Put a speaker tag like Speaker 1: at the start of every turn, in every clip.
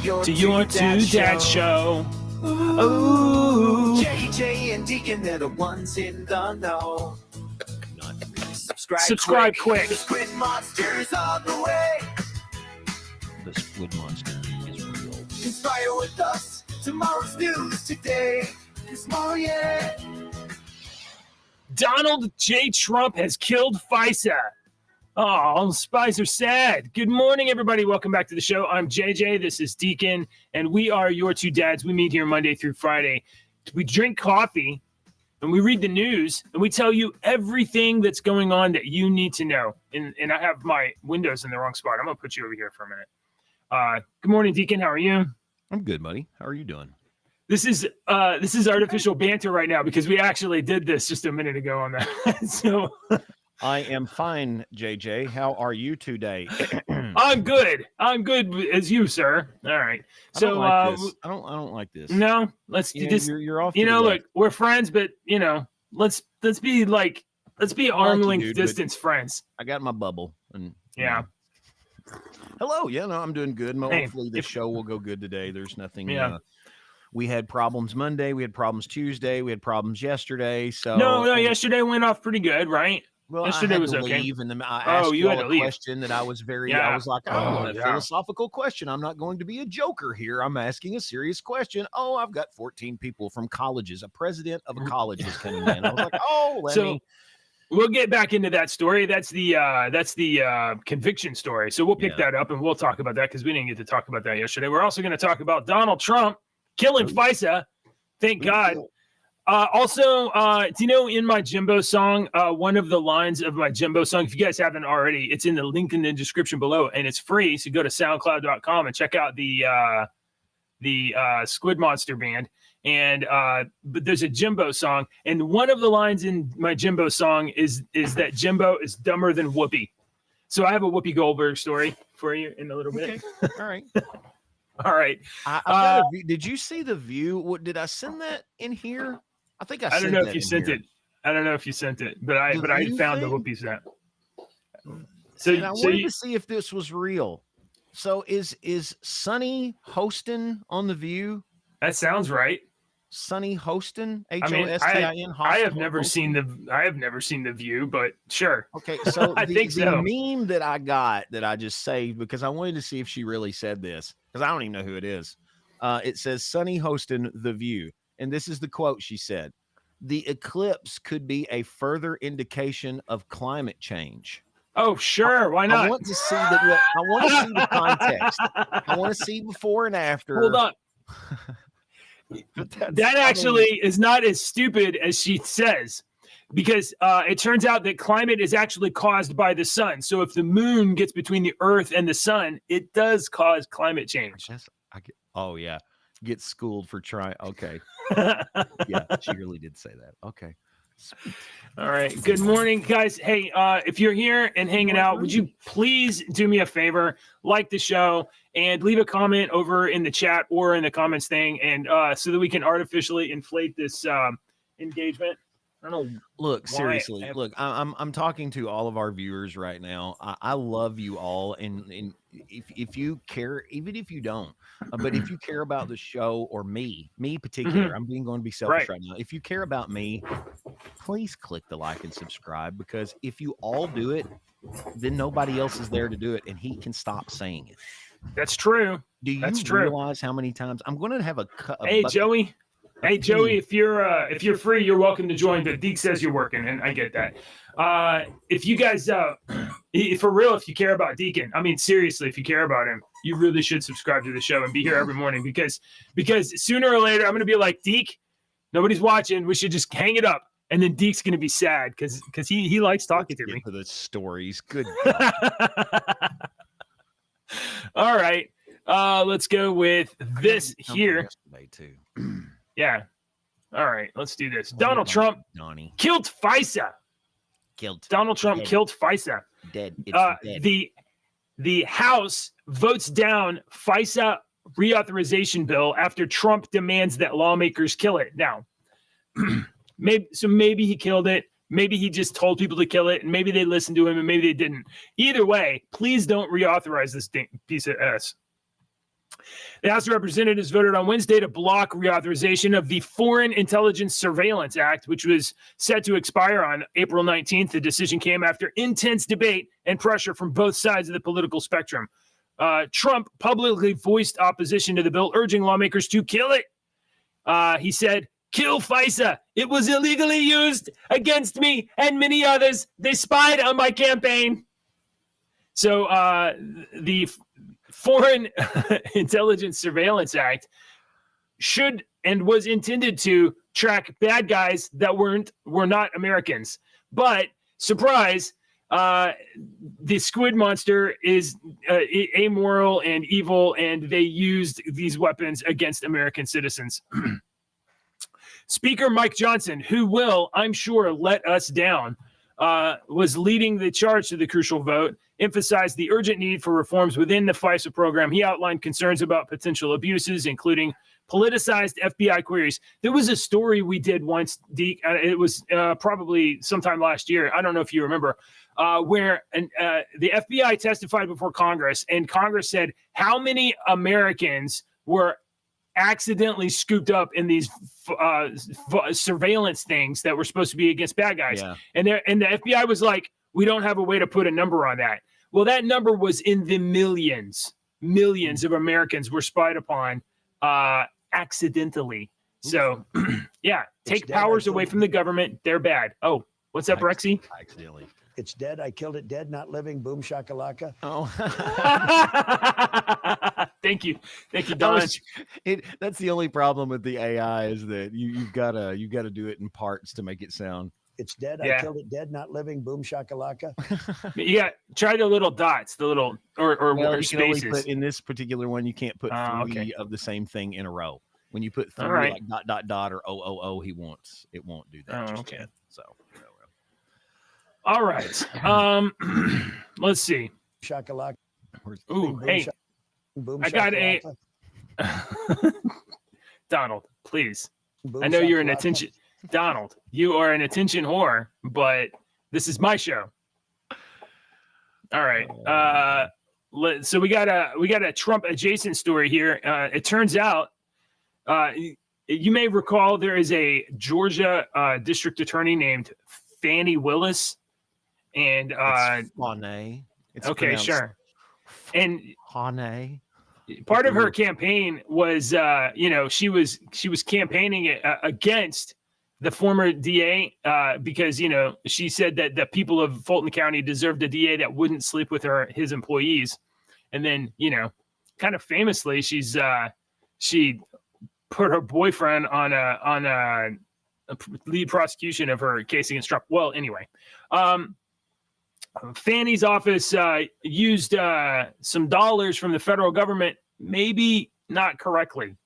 Speaker 1: to your two dad show. Ooh.
Speaker 2: JJ and Deacon, they're the ones in the know.
Speaker 1: Subscribe quick.
Speaker 2: The Squid Monster's on the way.
Speaker 3: The Squid Monster is real.
Speaker 2: Inspire with us. Tomorrow's news today. This morning, yeah.
Speaker 1: Donald J. Trump has killed FISA. Oh, spies are sad. Good morning, everybody. Welcome back to the show. I'm JJ. This is Deacon, and we are your two dads. We meet here Monday through Friday. We drink coffee, and we read the news, and we tell you everything that's going on that you need to know. And I have my windows in the wrong spot. I'm going to put you over here for a minute. Good morning, Deacon. How are you?
Speaker 3: I'm good, buddy. How are you doing?
Speaker 1: This is artificial banter right now because we actually did this just a minute ago on that. So
Speaker 3: I am fine, JJ. How are you today?
Speaker 1: I'm good. I'm good as you, sir. All right. So
Speaker 3: I don't like this.
Speaker 1: No, let's just
Speaker 3: you're off.
Speaker 1: Look, we're friends, but let's be arm length distance friends.
Speaker 3: I got my bubble, and
Speaker 1: yeah.
Speaker 3: Hello. Yeah, no, I'm doing good.
Speaker 1: Hey,
Speaker 3: hopefully this show will go good today. There's nothing.
Speaker 1: Yeah.
Speaker 3: We had problems Monday. We had problems Tuesday. We had problems yesterday. So
Speaker 1: no, yesterday went off pretty good, right?
Speaker 3: Well,
Speaker 1: yesterday
Speaker 3: I had
Speaker 1: was
Speaker 3: to
Speaker 1: okay.
Speaker 3: leave, and then I asked
Speaker 1: you
Speaker 3: you
Speaker 1: had
Speaker 3: all
Speaker 1: to
Speaker 3: a
Speaker 1: leave.
Speaker 3: question that I was very.
Speaker 1: Yeah.
Speaker 3: I was like, a philosophical question. I'm not going to be a joker here. I'm asking a serious question. Oh, I've got 14 people from colleges. A president of a college is coming in. I was like,
Speaker 1: we'll get back into that story. That's the conviction story. So we'll pick that up and we'll talk about that because we didn't get to talk about that yesterday. We're also going to talk about Donald Trump killing FISA. Thank God. Also, do you know in my Jimbo song, one of the lines of my Jimbo song, if you guys haven't already, it's in the link in the description below and it's free. So go to soundcloud.com and check out the Squid Monster band. And but there's a Jimbo song, and one of the lines in my Jimbo song is that Jimbo is dumber than Whoopi. So I have a Whoopi Goldberg story for you in a little bit.
Speaker 3: Okay. All right.
Speaker 1: All right.
Speaker 3: Did you see the view? What did I send that in here? I think
Speaker 1: I don't know if you sent it. I don't know if you sent it, but I found the Whoopi snap. So
Speaker 3: I wanted to see if this was real. So is Sonny Hostin on the View?
Speaker 1: That sounds right.
Speaker 3: Sonny Hostin, Hostin.
Speaker 1: I have never seen the View, but sure.
Speaker 3: Okay, so
Speaker 1: I think so.
Speaker 3: The meme that I got that I just saved because I wanted to see if she really said this because I don't even know who it is. It says Sonny Hostin, The View, and this is the quote she said: "The eclipse could be a further indication of climate change."
Speaker 1: Oh, sure. Why not?
Speaker 3: I want to see the context. I want to see before and after.
Speaker 1: Hold up. That actually is not as stupid as she says, because it turns out that climate is actually caused by the sun. So if the moon gets between the earth and the sun, it does cause climate change.
Speaker 3: Oh, yeah. Get schooled for trying. Okay. Yeah, she really did say that. Okay. Sweet.
Speaker 1: All right. Good morning, guys. Hey, if you're here and hanging out, would you please do me a favor, like the show and leave a comment over in the chat or in the comments thing, and so that we can artificially inflate this engagement. I don't know.
Speaker 3: Look, seriously. Look, I'm talking to all of our viewers right now. I love you all, and if you care, even if you don't, but if you care about the show or me particular, I'm going to be selfish right now. If you care about me, please click the like and subscribe, because if you all do it, then nobody else is there to do it, and he can stop saying it.
Speaker 1: That's true.
Speaker 3: Do you realize how many times I'm going to have a
Speaker 1: Joey? Hey, Joey, if you're free, you're welcome to join. But Deke says you're working, and I get that. If you guys, for real, if you care about Deacon, I mean, seriously, if you care about him, you really should subscribe to the show and be here every morning, because sooner or later, I'm going to be like, Deke, nobody's watching. We should just hang it up. And then Deke's going to be sad because he likes talking to me.
Speaker 3: For the stories. Good.
Speaker 1: All right. Let's go with this here.
Speaker 3: Yesterday too.
Speaker 1: Yeah. All right. Let's do this. Donald Trump killed FISA. Donald Trump killed FISA.
Speaker 3: Dead. It's dead.
Speaker 1: The House votes down FISA reauthorization bill after Trump demands that lawmakers kill it. Now, maybe he killed it. Maybe he just told people to kill it, and maybe they listened to him, and maybe they didn't. Either way, please don't reauthorize this piece of ass. The House of Representatives voted on Wednesday to block reauthorization of the Foreign Intelligence Surveillance Act, which was set to expire on April 19th. The decision came after intense debate and pressure from both sides of the political spectrum. Trump publicly voiced opposition to the bill, urging lawmakers to kill it. He said, "Kill FISA. It was illegally used against me and many others. They spied on my campaign." So the Foreign Intelligence Surveillance Act should and was intended to track bad guys that were not Americans. But surprise, the squid monster is amoral and evil, and they used these weapons against American citizens. Speaker Mike Johnson, who will, I'm sure, let us down, was leading the charge to the crucial vote, emphasized the urgent need for reforms within the FISA program. He outlined concerns about potential abuses, including politicized FBI queries. There was a story we did once, Deke, it was probably sometime last year, I don't know if you remember, where the FBI testified before Congress, and Congress said how many Americans were accidentally scooped up in these surveillance things that were supposed to be against bad guys. Yeah. And the FBI was like, we don't have a way to put a number on that. Well, that number was in the millions. Millions of Americans were spied upon accidentally. So, yeah, take powers away from the government. They're bad. Oh, what's up, Rexy?
Speaker 4: Accidentally. It's dead. I killed it dead, not living. Boom shakalaka.
Speaker 3: Oh.
Speaker 1: Thank you, Don.
Speaker 3: That's the only problem with the AI is that you've got to do it in parts to make it sound.
Speaker 4: It's dead. Yeah. I killed it dead, not living. Boom shakalaka.
Speaker 1: Yeah, try the little dots, the little or spaces.
Speaker 3: In this particular one, you can't put three of the same thing in a row. When you put three like ... or o, it won't do that.
Speaker 1: Oh, okay.
Speaker 3: Yet. So.
Speaker 1: All right. Let's see.
Speaker 4: Shakalaka.
Speaker 1: Ooh, hey. Boom, I got a Donald, please. Boom, I know you're an attention Donald. You are an attention whore, but this is my show. All right. So we got a Trump adjacent story here. It turns out you may recall there is a Georgia district attorney named Fani Willis. And
Speaker 3: it's
Speaker 1: okay, sure. And
Speaker 3: Hane.
Speaker 1: Part of her campaign was, she was campaigning against the former DA because, she said that the people of Fulton County deserved a DA that wouldn't sleep with his employees. And then, kind of famously, she put her boyfriend on a lead prosecution of her case against Trump. Well, anyway, Fannie's office used some dollars from the federal government, maybe not correctly.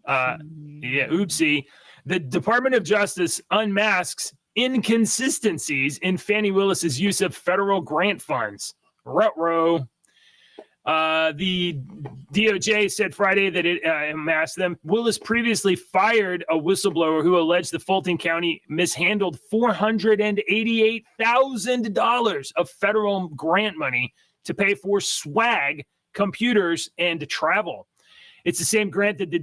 Speaker 1: Oopsie. The Department of Justice unmasks inconsistencies in Fani Willis's use of federal grant funds. Ruh-roh. The DOJ said Friday that it amassed them. Willis previously fired a whistleblower who alleged the Fulton County mishandled $488,000 of federal grant money to pay for swag, computers, and travel. It's the same grant that the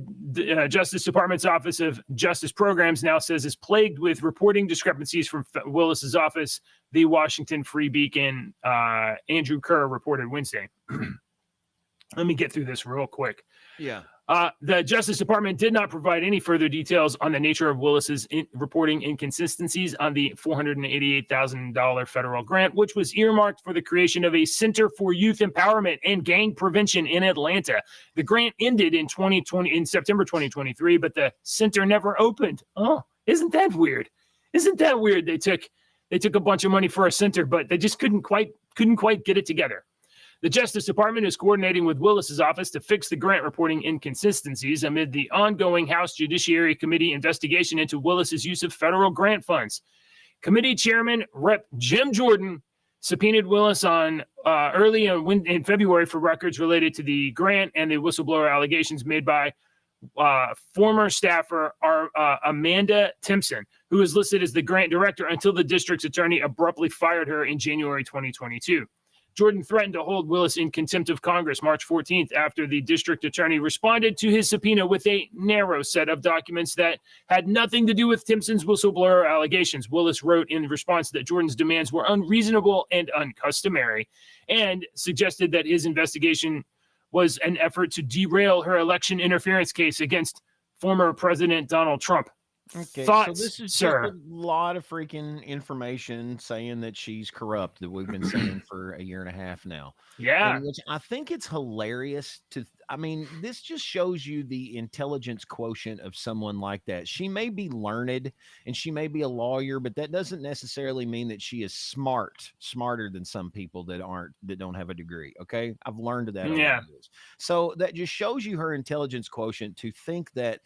Speaker 1: Justice Department's Office of Justice Programs now says is plagued with reporting discrepancies from Willis's office. The Washington Free Beacon, Andrew Kerr, reported Wednesday. Let me get through this real quick.
Speaker 3: Yeah.
Speaker 1: The Justice Department did not provide any further details on the nature of Willis's reporting inconsistencies on the $488,000 federal grant, which was earmarked for the creation of a Center for Youth Empowerment and Gang Prevention in Atlanta. The grant ended in September 2023, but the center never opened. Oh, isn't that weird? Isn't that weird? They took a bunch of money for a center, but they just couldn't quite get it together. The Justice Department is coordinating with Willis's office to fix the grant reporting inconsistencies amid the ongoing House Judiciary Committee investigation into Willis's use of federal grant funds. Committee Chairman Rep. Jim Jordan subpoenaed Willis on early in February for records related to the grant and the whistleblower allegations made by former staffer Amanda Timpson, who was listed as the grant director until the district's attorney abruptly fired her in January 2022. Jordan threatened to hold Willis in contempt of Congress March 14th after the district attorney responded to his subpoena with a narrow set of documents that had nothing to do with Timpson's whistleblower allegations. Willis wrote in response that Jordan's demands were unreasonable and uncustomary, and suggested that his investigation was an effort to derail her election interference case against former President Donald Trump.
Speaker 3: Okay,
Speaker 1: Thoughts,
Speaker 3: so this is
Speaker 1: sir?
Speaker 3: just a lot of freaking information saying that she's corrupt that we've been saying for a year and a half now.
Speaker 1: Yeah.
Speaker 3: And which I think it's hilarious I mean, this just shows you the intelligence quotient of someone like that. She may be learned and she may be a lawyer, but that doesn't necessarily mean that she is smarter than some people that don't have a degree. Okay. I've learned that. Over the years. So that just shows you her intelligence quotient to think that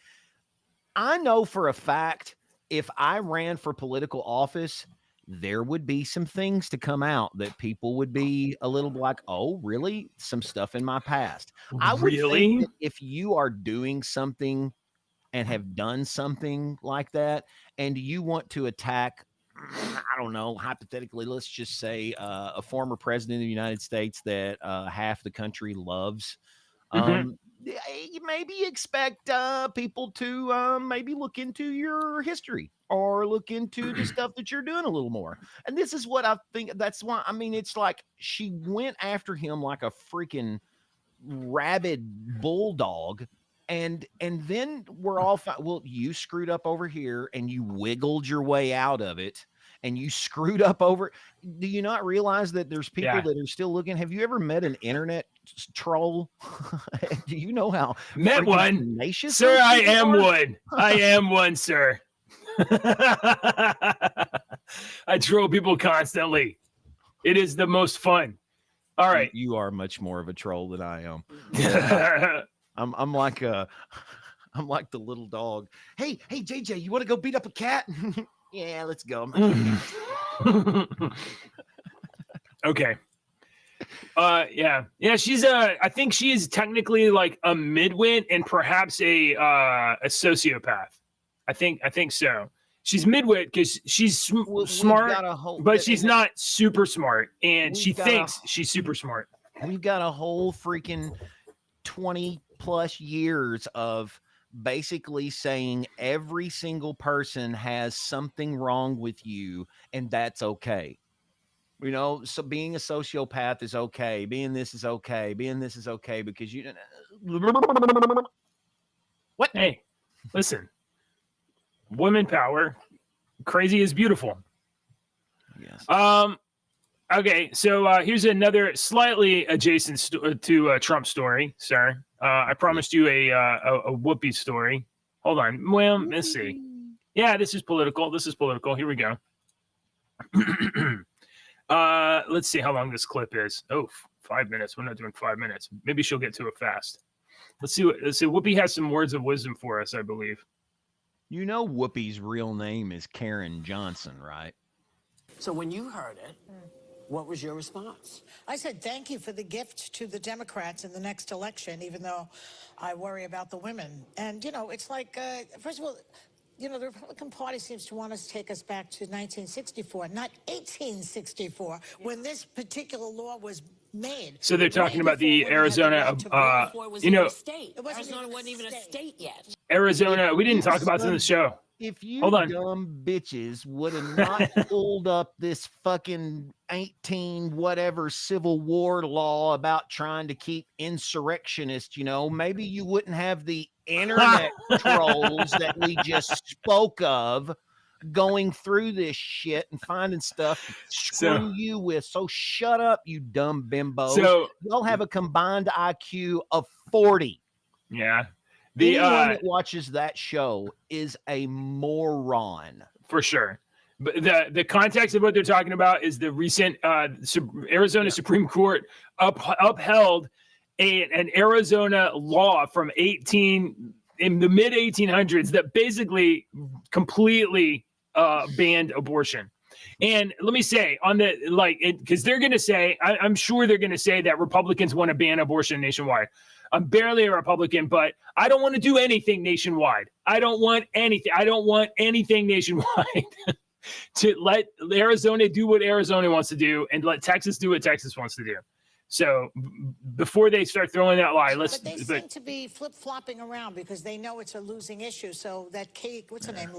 Speaker 3: I know for a fact if I ran for political office, there would be some things to come out that people would be a little like, oh, really? Some stuff in my past. I would think that if you are doing something and have done something like that, and you want to attack, I don't know, hypothetically, let's just say a former president of the United States that half the country loves, you maybe expect people to maybe look into your history or look into the stuff that you're doing a little more. And this is what I think. That's why, I mean, it's like she went after him like a freaking rabid bulldog. And then we're all well, you screwed up over here and you wiggled your way out of it. And you screwed up over. Do you not realize that there's people that are still looking? Have you ever met an internet troll? Do you know how
Speaker 1: met one?
Speaker 3: Tenacious
Speaker 1: sir, I am one. I am one, sir. I troll people constantly. It is the most fun. All right.
Speaker 3: You are much more of a troll than I am. I'm like the little dog. Hey, JJ, you want to go beat up a cat? Yeah, let's go.
Speaker 1: Okay. Yeah. She's I think she is technically like a midwit and perhaps a sociopath. I think so. She's midwit because she's smart, but she's not super smart, and she thinks she's super smart.
Speaker 3: We've got a whole freaking 20 plus years of basically saying every single person has something wrong with you, and that's okay. You know, so being a sociopath is okay. Being this is okay. Being this is okay because you.
Speaker 1: What? Hey, listen. Women power. Crazy is beautiful.
Speaker 3: Yes.
Speaker 1: Okay, so here's another slightly adjacent to Trump story, sir. I promised you a Whoopi story. Hold on. Well, let's see. Yeah, this is political. Here we go. Let's see how long this clip is. Oh, 5 minutes. We're not doing 5 minutes. Maybe she'll get to it fast. Let's see. Whoopi has some words of wisdom for us, I believe.
Speaker 3: You know, Whoopi's real name is Karen Johnson, right?
Speaker 5: So when you heard it, what was your response?
Speaker 6: I said, thank you for the gift to the Democrats in the next election, even though I worry about the women. And, you know, it's like, first of all, you know, the Republican Party seems to want us to take us back to 1964, not 1864, when this particular law was made.
Speaker 1: So they're talking about the Arizona, you know,
Speaker 5: Arizona wasn't even a state yet.
Speaker 1: Arizona. We didn't talk about this in the show.
Speaker 3: If you
Speaker 1: Hold on.
Speaker 3: dumb bitches would have not pulled up this fucking 18 whatever Civil War law about trying to keep insurrectionists, you know, maybe you wouldn't have the internet trolls that we just spoke of going through this shit and finding stuff to screw you with. So shut up, you dumb bimbos.
Speaker 1: So
Speaker 3: you'll have a combined IQ of 40.
Speaker 1: Yeah.
Speaker 3: Anyone that watches that show is a moron.
Speaker 1: For sure. But the context of what they're talking about is the recent Arizona Supreme Court upheld an Arizona law from in the mid 1800s that basically completely banned abortion. And let me say because they're going to say, I'm sure they're going to say that Republicans want to ban abortion nationwide. I'm barely a Republican, but I don't want to do anything nationwide. I don't want anything nationwide. to let Arizona do what Arizona wants to do and let Texas do what Texas wants to do. So before they start throwing that lie,
Speaker 6: But they seem to be flip-flopping around because they know it's a losing issue. So that Kate, what's her name?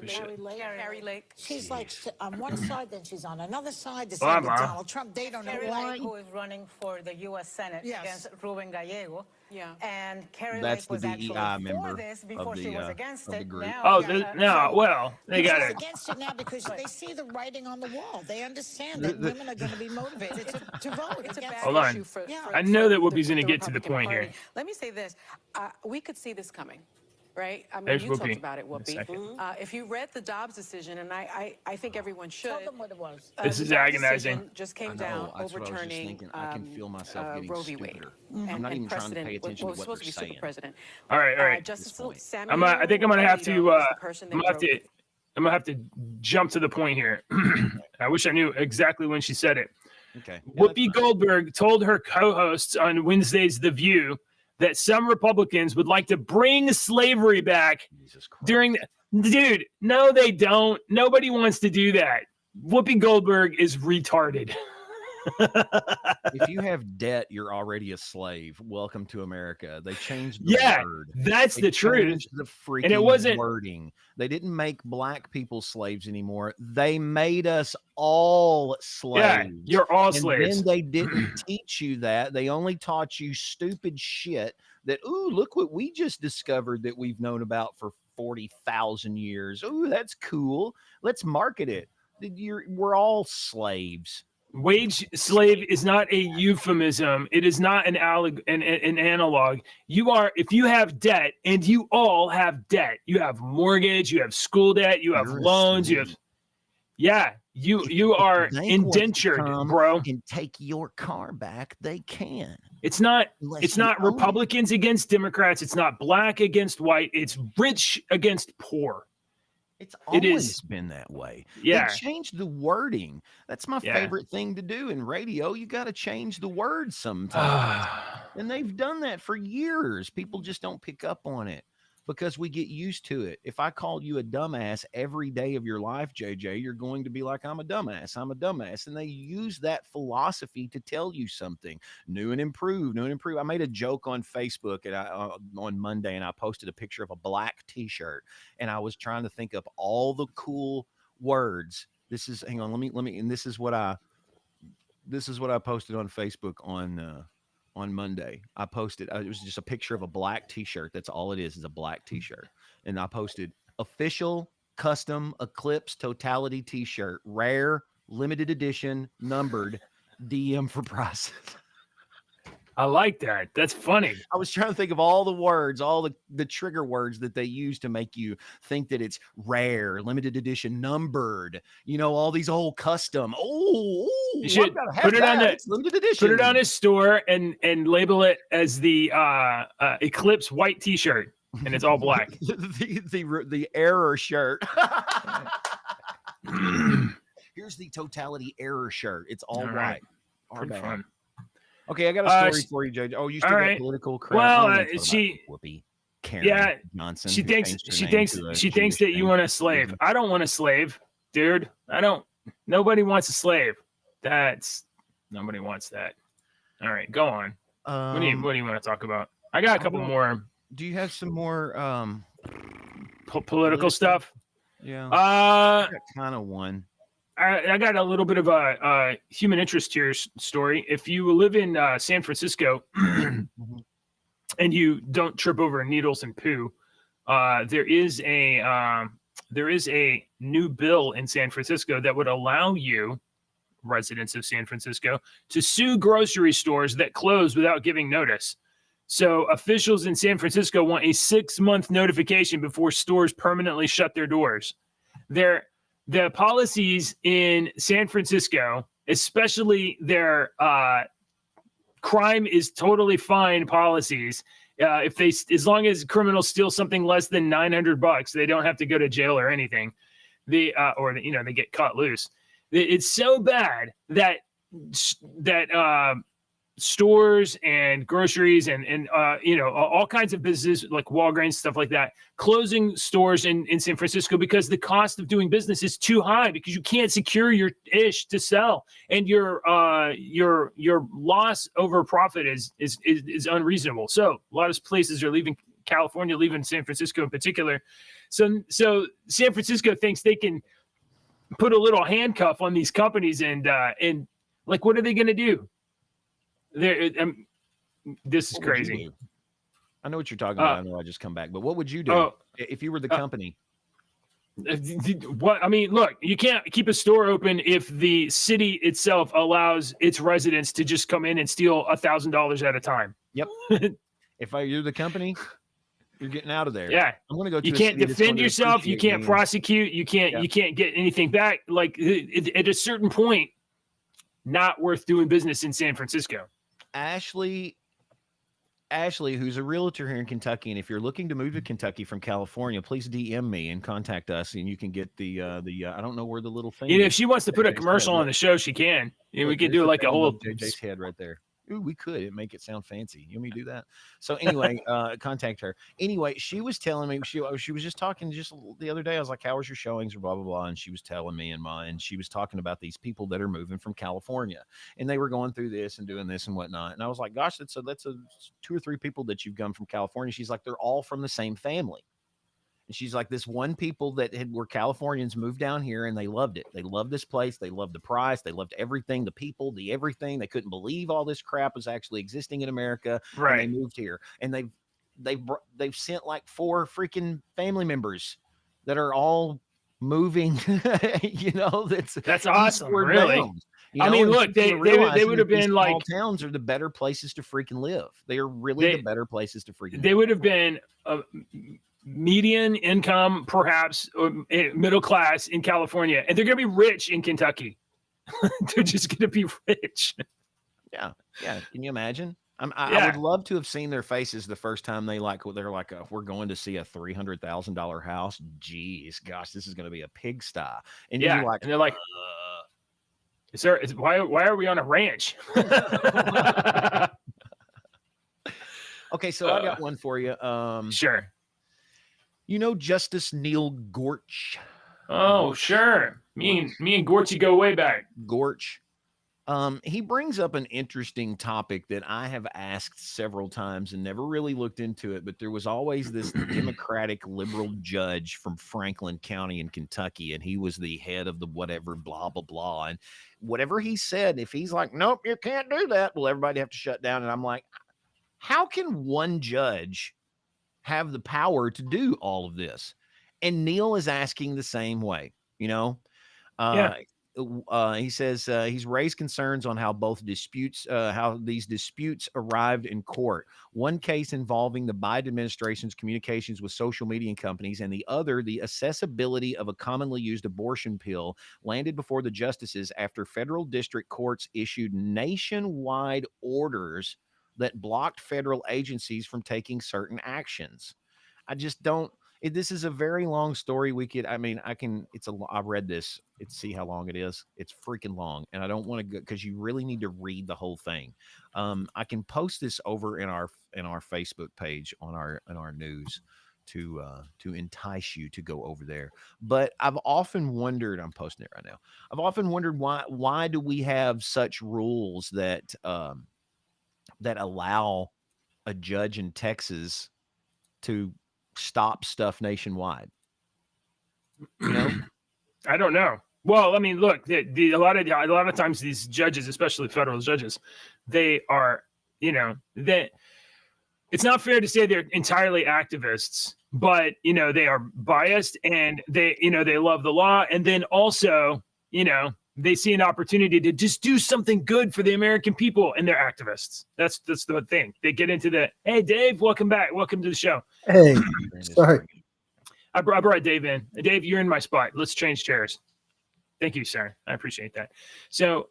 Speaker 7: Carrie Lake.
Speaker 6: She's like on one side, then she's on another side. The
Speaker 1: Well,
Speaker 6: same with Donald Trump. They don't know
Speaker 7: Carrie
Speaker 6: why.
Speaker 7: Lake, who is running for the U.S. Senate
Speaker 6: Yes.
Speaker 7: against Ruben Gallego.
Speaker 8: Yeah.
Speaker 7: And Carrie
Speaker 3: That's
Speaker 7: Lake was
Speaker 3: the
Speaker 7: actually
Speaker 3: DEI
Speaker 7: for
Speaker 3: member
Speaker 7: this before
Speaker 3: of
Speaker 7: she
Speaker 3: the,
Speaker 7: was against
Speaker 3: of the
Speaker 7: it.
Speaker 3: group.
Speaker 7: Now,
Speaker 1: They got
Speaker 6: They're
Speaker 1: it.
Speaker 6: against it now because they see the writing on the wall. They understand that women are going to be motivated to vote.
Speaker 8: It's a
Speaker 6: against
Speaker 8: bad
Speaker 1: Hold on.
Speaker 8: issue for
Speaker 1: I know that Whoopi's
Speaker 8: the
Speaker 1: going to get to the
Speaker 8: Republican
Speaker 1: point here.
Speaker 8: Party. Let me say this. We could see this coming. Right? I mean,
Speaker 1: There's
Speaker 8: you
Speaker 1: Whoopi.
Speaker 8: talked about it,
Speaker 1: In a
Speaker 8: Whoopi.
Speaker 1: second.
Speaker 8: If you read the Dobbs decision, and I think everyone should.
Speaker 6: Tell them what it was.
Speaker 1: This
Speaker 8: The
Speaker 1: is
Speaker 8: Dobbs
Speaker 1: agonizing.
Speaker 8: decision just
Speaker 3: I
Speaker 8: came
Speaker 3: know,
Speaker 8: down
Speaker 3: that's what I was just
Speaker 8: overturning
Speaker 3: thinking. I can feel myself getting
Speaker 8: Roe v. Wade.
Speaker 3: stupider. I'm not even trying to pay attention to what
Speaker 8: supposed
Speaker 3: they're
Speaker 8: to be
Speaker 3: saying.
Speaker 8: super president.
Speaker 1: All right.
Speaker 8: Justice
Speaker 3: point.
Speaker 8: Samuel
Speaker 1: I think I'm gonna have to.
Speaker 8: Alito is the person
Speaker 1: I'm
Speaker 8: that
Speaker 1: gonna have
Speaker 8: drove
Speaker 1: to. I'm gonna have to jump to the point here. I wish I knew exactly when she said it.
Speaker 3: Okay.
Speaker 1: Whoopi Goldberg told her co-hosts on Wednesday's The View that some Republicans would like to bring slavery back
Speaker 3: Jesus Christ.
Speaker 1: during the. Dude, no, they don't. Nobody wants to do that. Whoopi Goldberg is retarded.
Speaker 3: If you have debt, you're already a slave. Welcome to America. They changed the word.
Speaker 1: That's
Speaker 3: They
Speaker 1: the truth.
Speaker 3: changed the freaking
Speaker 1: And it wasn't-
Speaker 3: wording. They didn't make black people slaves anymore. They made us all slaves.
Speaker 1: Yeah, you're all
Speaker 3: And
Speaker 1: slaves.
Speaker 3: then they didn't teach you that. They only taught you stupid shit that, ooh, look what we just discovered that we've known about for 40,000 years. Ooh, that's cool. Let's market it. We're all slaves.
Speaker 1: Wage slave is not a euphemism. It is not an analog. You are, if you have debt, and you all have debt, you have mortgage, you have school debt, you have
Speaker 3: You're a
Speaker 1: loans, you have,
Speaker 3: slave.
Speaker 1: you are
Speaker 3: If they want to
Speaker 1: indentured,
Speaker 3: come
Speaker 1: bro.
Speaker 3: And take your car back, they can.
Speaker 1: It's not
Speaker 3: Unless you own it.
Speaker 1: Republicans against Democrats. It's not black against white. It's rich against poor.
Speaker 3: It's
Speaker 1: It
Speaker 3: always
Speaker 1: is.
Speaker 3: been that way.
Speaker 1: Yeah.
Speaker 3: They changed the wording. That's my
Speaker 1: Yeah.
Speaker 3: favorite thing to do in radio. You got to change the words sometimes. And they've done that for years. People just don't pick up on it because we get used to it. If I called you a dumbass every day of your life, JJ, you're going to be like, I'm a dumbass. I'm a dumbass. And they use that philosophy to tell you something new and improved, new and improved. I made a joke on Facebook and on Monday, and I posted a picture of a black t-shirt, and I was trying to think of all the cool words. This is, hang on, let me, and this is what I posted on Facebook on Monday. I posted, it was just a picture of a black t-shirt. That's all it is a black t-shirt. And I posted official custom Eclipse Totality t-shirt, rare, limited edition, numbered, DM for prices.
Speaker 1: I like that. That's funny.
Speaker 3: I was trying to think of all the words, all the trigger words that they use to make you think that it's rare, limited edition, numbered, all these old custom. Oh,
Speaker 1: You should
Speaker 3: I've gotta have
Speaker 1: put it on
Speaker 3: that.
Speaker 1: the-
Speaker 3: It's limited edition.
Speaker 1: Put it on his store and label it as the Eclipse white T-shirt, and it's all black.
Speaker 3: the error shirt. Here's the totality error shirt. It's all
Speaker 1: All
Speaker 3: white.
Speaker 1: right.
Speaker 3: Our
Speaker 1: Pretty
Speaker 3: bad.
Speaker 1: fun.
Speaker 3: Okay, I got a story
Speaker 1: she-
Speaker 3: for you, JJ. Oh, you still
Speaker 1: all
Speaker 3: got
Speaker 1: right.
Speaker 3: political crap.
Speaker 1: Well,
Speaker 3: I don't wanna talk about
Speaker 1: she-
Speaker 3: Whoopi, Karen
Speaker 1: Yeah,
Speaker 3: Johnson.
Speaker 1: She
Speaker 3: who
Speaker 1: thinks
Speaker 3: changed her
Speaker 1: she
Speaker 3: name
Speaker 1: thinks
Speaker 3: to a
Speaker 1: she thinks that
Speaker 3: Jewish
Speaker 1: you
Speaker 3: name.
Speaker 1: want a slave. I don't want a slave, dude. I don't. Nobody wants a slave. Nobody wants that. All right, go on. What do you want to talk about? I got a couple more
Speaker 3: Do you have some more?
Speaker 1: political stuff.
Speaker 3: Yeah, kind of one.
Speaker 1: I got a little bit of a human interest here story. If you live in San Francisco and you don't trip over needles and poo, there is a new bill in San Francisco that would allow you, residents of San Francisco, to sue grocery stores that close without giving notice. So officials in San Francisco want a 6-month notification before stores permanently shut their doors. The policies in San Francisco, especially their crime is totally fine policies. As long as criminals steal something less than $900, they don't have to go to jail or anything. They get cut loose. It's so bad that stores and groceries and all kinds of businesses like Walgreens, stuff like that, closing stores in San Francisco because the cost of doing business is too high because you can't secure your ish to sell, and your loss over profit is unreasonable. So a lot of places are leaving California, leaving San Francisco in particular. So San Francisco thinks they can put a little handcuff on these companies and like, what are they going to do? This is crazy.
Speaker 3: I know what you're talking about. I know I just come back, but what would you do if you were the company?
Speaker 1: What I mean, look, you can't keep a store open if the city itself allows its residents to just come in and steal $1,000 at a time.
Speaker 3: Yep. If you're the company, you're getting out of there.
Speaker 1: Yeah,
Speaker 3: I'm going to go.
Speaker 1: You can't defend yourself. You can't prosecute. You can't. You can't get anything back. Like at a certain point, not worth doing business in San Francisco.
Speaker 3: Ashley, who's a realtor here in Kentucky, and if you're looking to move to Kentucky from California, please DM me and contact us, and you can get the I don't know where the little thing.
Speaker 1: If she wants to put a commercial on the show, she can. We could do like a whole
Speaker 3: JJ's head right there. Ooh, we could. It make it sound fancy. You want me to do that? So anyway, contact her. Anyway, she was telling me she was just talking just the other day. I was like, "How was your showings?" or blah blah blah, and she was telling me and she was talking about these people that are moving from California, and they were going through this and doing this and whatnot. And I was like, "Gosh, that's 2 or 3 people that you've come from California." She's like, "They're all from the same family." And she's like, this one people that were Californians moved down here and they loved it. They loved this place. They loved the price. They loved everything, the people, the everything. They couldn't believe all this crap was actually existing in America.
Speaker 1: Right.
Speaker 3: And they moved here, and they've sent like 4 freaking family members that are all moving. That's
Speaker 1: awesome. Really. I mean, look, they would have been like,
Speaker 3: small towns are the better places to freaking live. They are really the better places to freaking
Speaker 1: they
Speaker 3: live.
Speaker 1: would have been median income, perhaps middle class in California, and they're going to be rich in Kentucky. They're just going to be rich.
Speaker 3: Yeah. Can you imagine? I would love to have seen their faces the first time they're like, we're going to see a $300,000 house. Jeez, gosh, this is going to be a pigsty. And
Speaker 1: yeah,
Speaker 3: you're like,
Speaker 1: and they're like, why are we on a ranch?
Speaker 3: Okay, so I got one for you.
Speaker 1: Sure.
Speaker 3: You know Justice Neil Gorch?
Speaker 1: Oh, sure. Me and Gorchy go way back.
Speaker 3: Gorch. He brings up an interesting topic that I have asked several times and never really looked into it, but there was always this Democratic liberal judge from Franklin County in Kentucky, and he was the head of the whatever, blah, blah, blah. And whatever he said, if he's like, nope, you can't do that, well, everybody have to shut down. And I'm like, how can one judge have the power to do all of this? And Neil is asking the same way, He says he's raised concerns on how these disputes arrived in court. One case involving the Biden administration's communications with social media companies, and the other, the accessibility of a commonly used abortion pill, landed before the justices after federal district courts issued nationwide orders that blocked federal agencies from taking certain actions. I just don't. This is a very long story. I read this. See how long it is. It's freaking long, and I don't want to go because you really need to read the whole thing. I can post this over in our Facebook page on our news to entice you to go over there. But I've often wondered. I'm posting it right now. I've often wondered why do we have such rules that allow a judge in Texas to stop stuff nationwide?
Speaker 1: I don't know. Well, I mean, look, a lot of times these judges, especially federal judges, they are, that it's not fair to say they're entirely activists, but they are biased and they love the law, and then also, they see an opportunity to just do something good for the American people, and they're activists. That's the thing. They get into hey, Dave, welcome back. Welcome to the show.
Speaker 9: Hey, sorry.
Speaker 1: I brought Dave in. Dave, you're in my spot. Let's change chairs. Thank you, sir. I appreciate that. So,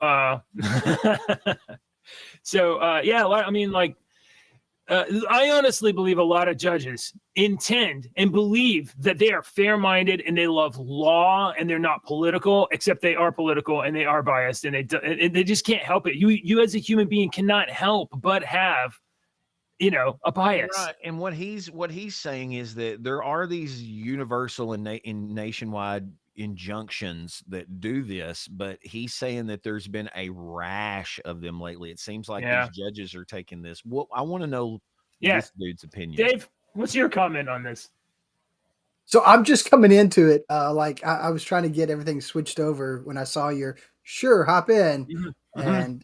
Speaker 1: I honestly believe a lot of judges intend and believe that they are fair-minded and they love law and they're not political, except they are political and they are biased and they just can't help it. You as a human being cannot help but have, a bias.
Speaker 3: Right. And what he's saying is that there are these universal and nationwide injunctions that do this, but he's saying that there's been a rash of them lately. It seems like these judges are taking this. Well, I want to know this dude's opinion.
Speaker 1: Dave, what's your comment on this?
Speaker 9: So I'm just coming into it. Like I was trying to get everything switched over when I saw your hop in and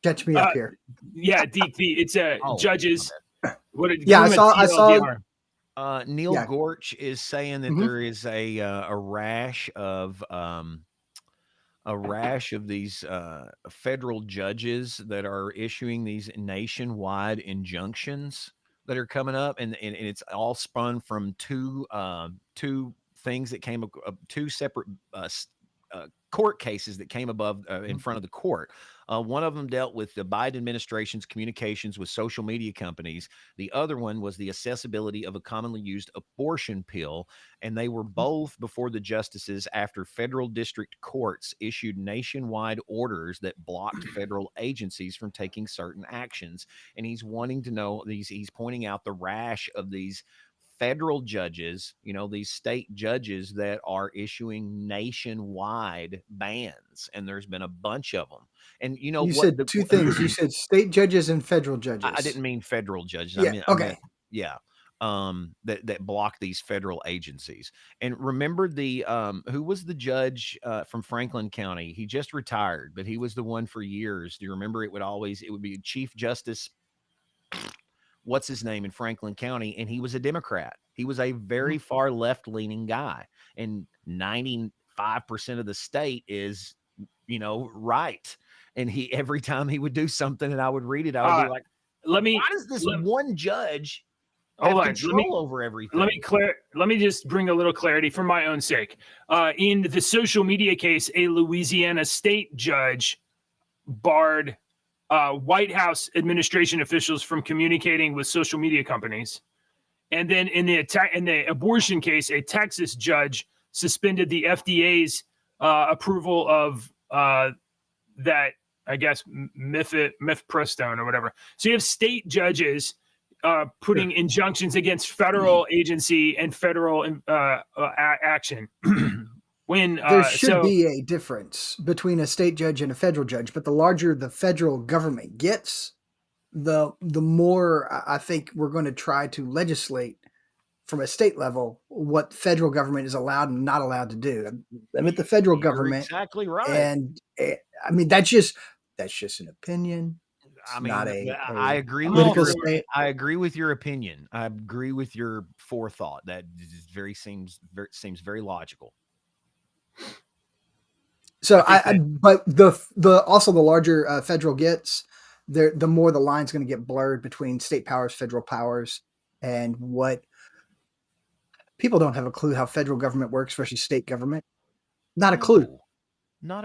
Speaker 9: catch me up here.
Speaker 1: Yeah, it's judges.
Speaker 9: I saw.
Speaker 3: Neil Gorch is saying that there is a rash of these federal judges that are issuing these nationwide injunctions that are coming up, and it's all spun from two things that came two separate court cases that came above in front of the court. One of them dealt with the Biden administration's communications with social media companies. The other one was the accessibility of a commonly used abortion pill. And they were both before the justices after federal district courts issued nationwide orders that blocked federal agencies from taking certain actions. And he's wanting to know he's pointing out the rash of these federal judges, these state judges that are issuing nationwide bans, and there's been a bunch of them. And
Speaker 9: you said two things. You said state judges and federal judges.
Speaker 3: I didn't mean federal judges.
Speaker 9: Yeah.
Speaker 3: That block these federal agencies. And remember who was the judge from Franklin County? He just retired, but he was the one for years. Do you remember? It would be Chief Justice. What's his name in Franklin County? And he was a Democrat. He was a very far left-leaning guy, and 95% of the state is, right. And every time he would do something and I would read it, I would be like, why does this one judge have control over everything?
Speaker 1: Let me just bring a little clarity for my own sake. In the social media case, a Louisiana state judge barred White House administration officials from communicating with social media companies. And then in the abortion case, a Texas judge suspended the FDA's approval of that, I guess, mifepristone or whatever. So you have state judges putting injunctions against federal agency and federal action. When
Speaker 9: there should be a difference between a state judge and a federal judge, but the larger the federal government gets, the more I think we're going to try to legislate from a state level what federal government is allowed and not allowed to do. I mean, the federal government,
Speaker 3: exactly right.
Speaker 9: And I mean, that's just an opinion.
Speaker 3: I agree with your opinion. I agree with your forethought. That seems very logical.
Speaker 9: So but also the larger federal gets, the more the line's going to get blurred between state powers, federal powers, and what people don't have a clue how federal government works versus state government. Not a clue.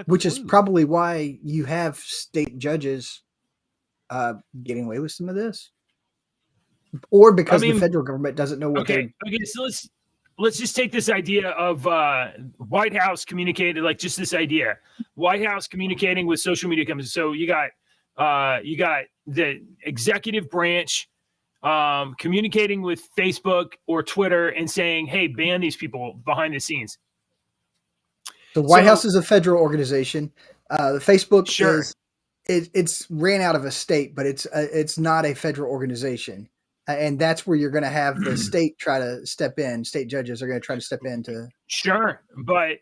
Speaker 9: Which is probably why you have state judges getting away with some of this, or because the federal government doesn't know what.
Speaker 1: Okay. So let's just take this idea of White House communicated, like just this idea, White House communicating with social media companies. So you got the executive branch communicating with Facebook or Twitter and saying, "Hey, ban these people behind the scenes."
Speaker 9: The White House is a federal organization. The Facebook is it's ran out of a state, but it's not a federal organization. And that's where you're going to have the state try to step in. State judges are going to try to step in to.
Speaker 1: Sure. But,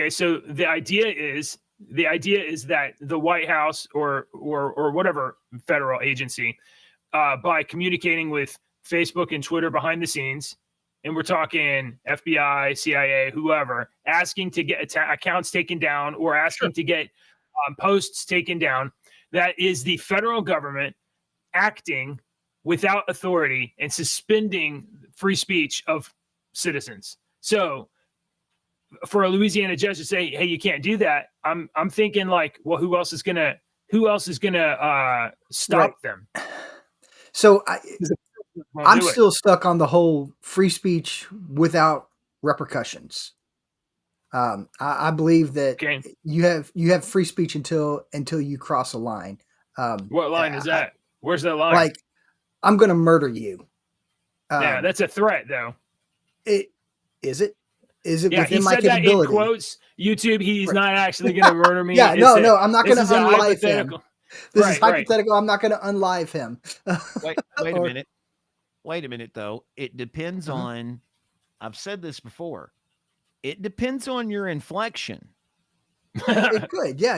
Speaker 1: so the idea is that the White House or whatever federal agency, by communicating with Facebook and Twitter behind the scenes, and we're talking FBI, CIA, whoever, asking to get accounts taken down or asking to get posts taken down, that is the federal government acting without authority and suspending free speech of citizens. So for a Louisiana judge to say, "Hey, you can't do that," I'm thinking like, well, who else is gonna who else is going to stop them?
Speaker 9: So
Speaker 1: Won't
Speaker 9: I'm
Speaker 1: do it.
Speaker 9: still stuck on the whole free speech without repercussions. I believe that
Speaker 1: Okay.
Speaker 9: you have free speech until you cross a line.
Speaker 1: What line is that? Where's that line?
Speaker 9: Like, I'm going to murder you.
Speaker 1: Yeah, that's a threat, though.
Speaker 9: Is it
Speaker 1: Yeah, he
Speaker 9: within my
Speaker 1: said that in
Speaker 9: capability?
Speaker 1: quotes. YouTube, he's not actually going to murder me.
Speaker 9: Yeah, no, I'm not
Speaker 1: this
Speaker 9: going to
Speaker 1: is a
Speaker 9: unlive him.
Speaker 1: hypothetical.
Speaker 9: This
Speaker 1: Right,
Speaker 9: is hypothetical. I'm not going to unlive him.
Speaker 3: Wait a minute. Wait a minute, though. It depends
Speaker 9: Uh-huh.
Speaker 3: on. I've said this before. It depends on your inflection.
Speaker 9: It could. Yeah.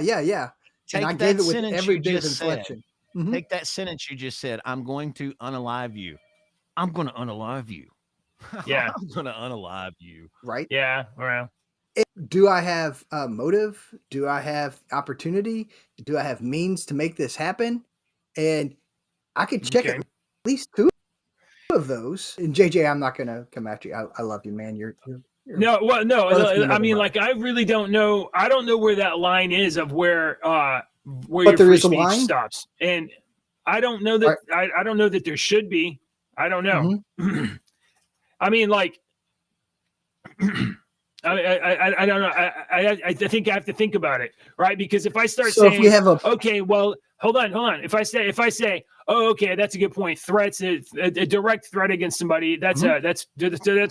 Speaker 9: And I
Speaker 3: Take
Speaker 9: gave
Speaker 3: that
Speaker 9: it with
Speaker 3: sentence
Speaker 9: every
Speaker 3: you
Speaker 9: bit of
Speaker 3: just said.
Speaker 9: inflection. Mhm.
Speaker 3: Take that sentence you just said. I'm going to unalive you. I'm going to unalive you.
Speaker 1: Yeah.
Speaker 3: I'm going to unalive you.
Speaker 9: Right.
Speaker 1: Yeah. Well,
Speaker 9: Do I have a motive? Do I have opportunity? Do I have means to make this happen? And I could check
Speaker 1: Okay.
Speaker 9: at least two of those. And JJ, I'm not going to come after you. I love you, man. You're
Speaker 1: no. Well, no.
Speaker 9: Well, that's
Speaker 1: I
Speaker 9: another
Speaker 1: mean,
Speaker 9: brother.
Speaker 1: like, I really don't know. I don't know where that line is of where
Speaker 9: But
Speaker 1: your
Speaker 9: there
Speaker 1: free
Speaker 9: is a
Speaker 1: speech
Speaker 9: line?
Speaker 1: stops, and I don't know that. I don't know that there should be. I don't know.
Speaker 9: Mhm.
Speaker 1: I mean, like, I don't know. I think I have to think about it, right? Because if I start
Speaker 9: So if
Speaker 1: saying,
Speaker 9: we have a
Speaker 1: okay, well, hold on. If I say, oh, okay, that's a good point. Threats, a direct threat against somebody, that's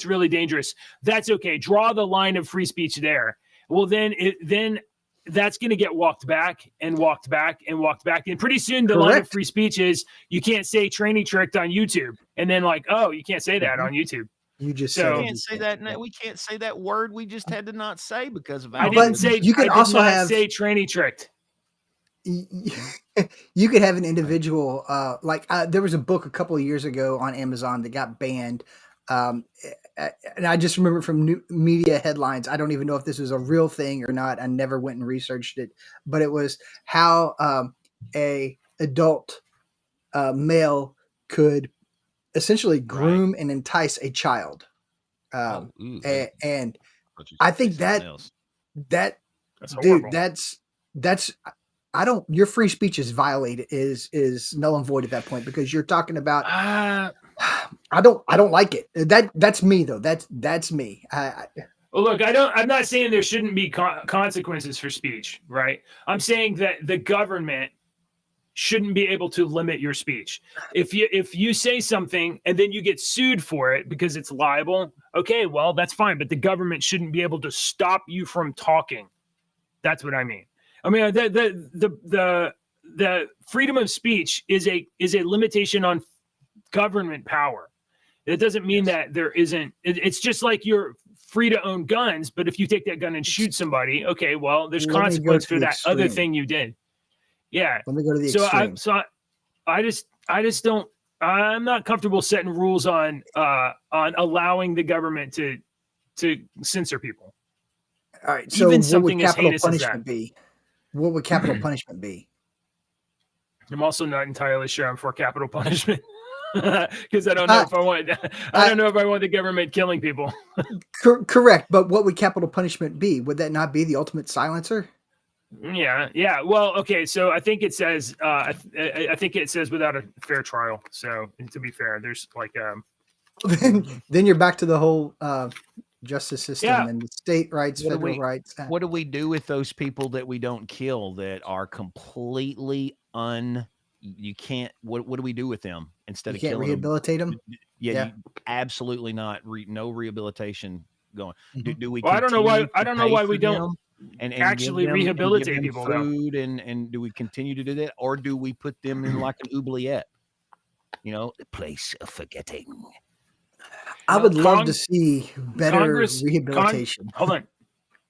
Speaker 1: really dangerous. That's okay. Draw the line of free speech there. Well, then that's going to get walked back and walked back and walked back. And pretty soon the line of
Speaker 9: Correct.
Speaker 1: free speech is you can't say tranny tricked on YouTube. And then like, oh, you can't say that on YouTube.
Speaker 9: You just
Speaker 1: So-
Speaker 9: said
Speaker 3: We
Speaker 9: it.
Speaker 3: can't say that. We can't say that word we just had to not say because of
Speaker 1: I
Speaker 9: But
Speaker 1: didn't say
Speaker 9: you could
Speaker 1: I did
Speaker 9: also
Speaker 1: not
Speaker 9: have-
Speaker 1: say tranny tricked.
Speaker 9: You could have an individual there was a book a couple of years ago on Amazon that got banned, and I just remember from new media headlines. I don't even know if this was a real thing or not. I never went and researched it, but it was how a adult male could essentially groom and entice a child, and I think that
Speaker 1: That's
Speaker 9: dude,
Speaker 1: horrible.
Speaker 9: that's I don't. Your free speech is violated. Is null and void at that point because you're talking about. I don't like it. That's me though. That's me.
Speaker 1: Well, look, I'm not saying there shouldn't be consequences for speech, right? I'm saying that the government shouldn't be able to limit your speech. If you say something and then you get sued for it because it's libel, okay, well that's fine. But the government shouldn't be able to stop you from talking. That's what I mean. I mean the freedom of speech is a limitation on government power. It doesn't mean that there isn't. It's just like you're free to own guns, but if you take that gun and shoot somebody, okay, well, there's
Speaker 9: Let me go
Speaker 1: consequence
Speaker 9: to
Speaker 1: for
Speaker 9: the
Speaker 1: that other
Speaker 9: extreme.
Speaker 1: thing you did. Yeah.
Speaker 9: Let me go to the
Speaker 1: So
Speaker 9: extreme.
Speaker 1: I just don't. I'm not comfortable setting rules on allowing the government to censor people.
Speaker 9: All right. So
Speaker 1: even
Speaker 9: what
Speaker 1: something
Speaker 9: would
Speaker 1: as
Speaker 9: capital
Speaker 1: heinous as
Speaker 9: punishment
Speaker 1: that.
Speaker 9: be? What would capital punishment be?
Speaker 1: I'm also not entirely sure I'm for capital punishment because I don't know if I want. I don't know if I want the government killing people.
Speaker 9: Correct. But what would capital punishment be? Would that not be the ultimate silencer?
Speaker 1: Yeah. Well, okay. So I think it says. I think it says without a fair trial. So to be fair, there's like
Speaker 9: then you're back to the whole justice system
Speaker 1: Yeah.
Speaker 9: and the state rights,
Speaker 3: What do
Speaker 9: federal
Speaker 3: we-
Speaker 9: rights.
Speaker 3: What do we do with those people that we don't kill that are completely you can't what do we do with them instead
Speaker 9: You
Speaker 3: of
Speaker 9: can't
Speaker 3: killing
Speaker 9: rehabilitate them.
Speaker 3: Yeah. Absolutely not. No rehabilitation going.
Speaker 9: Mhm.
Speaker 3: Do we
Speaker 1: Well, I don't know why
Speaker 3: pay
Speaker 1: we
Speaker 3: for
Speaker 1: don't
Speaker 3: them and
Speaker 1: actually
Speaker 3: give them- and give
Speaker 1: rehabilitate
Speaker 3: them
Speaker 1: people, though.
Speaker 3: food and do we continue to do that or do we put them in like an oubliette? The place of forgetting.
Speaker 9: I would love to
Speaker 1: Cong-
Speaker 9: see better
Speaker 1: Congress-
Speaker 9: rehabilitation.
Speaker 1: Hold on.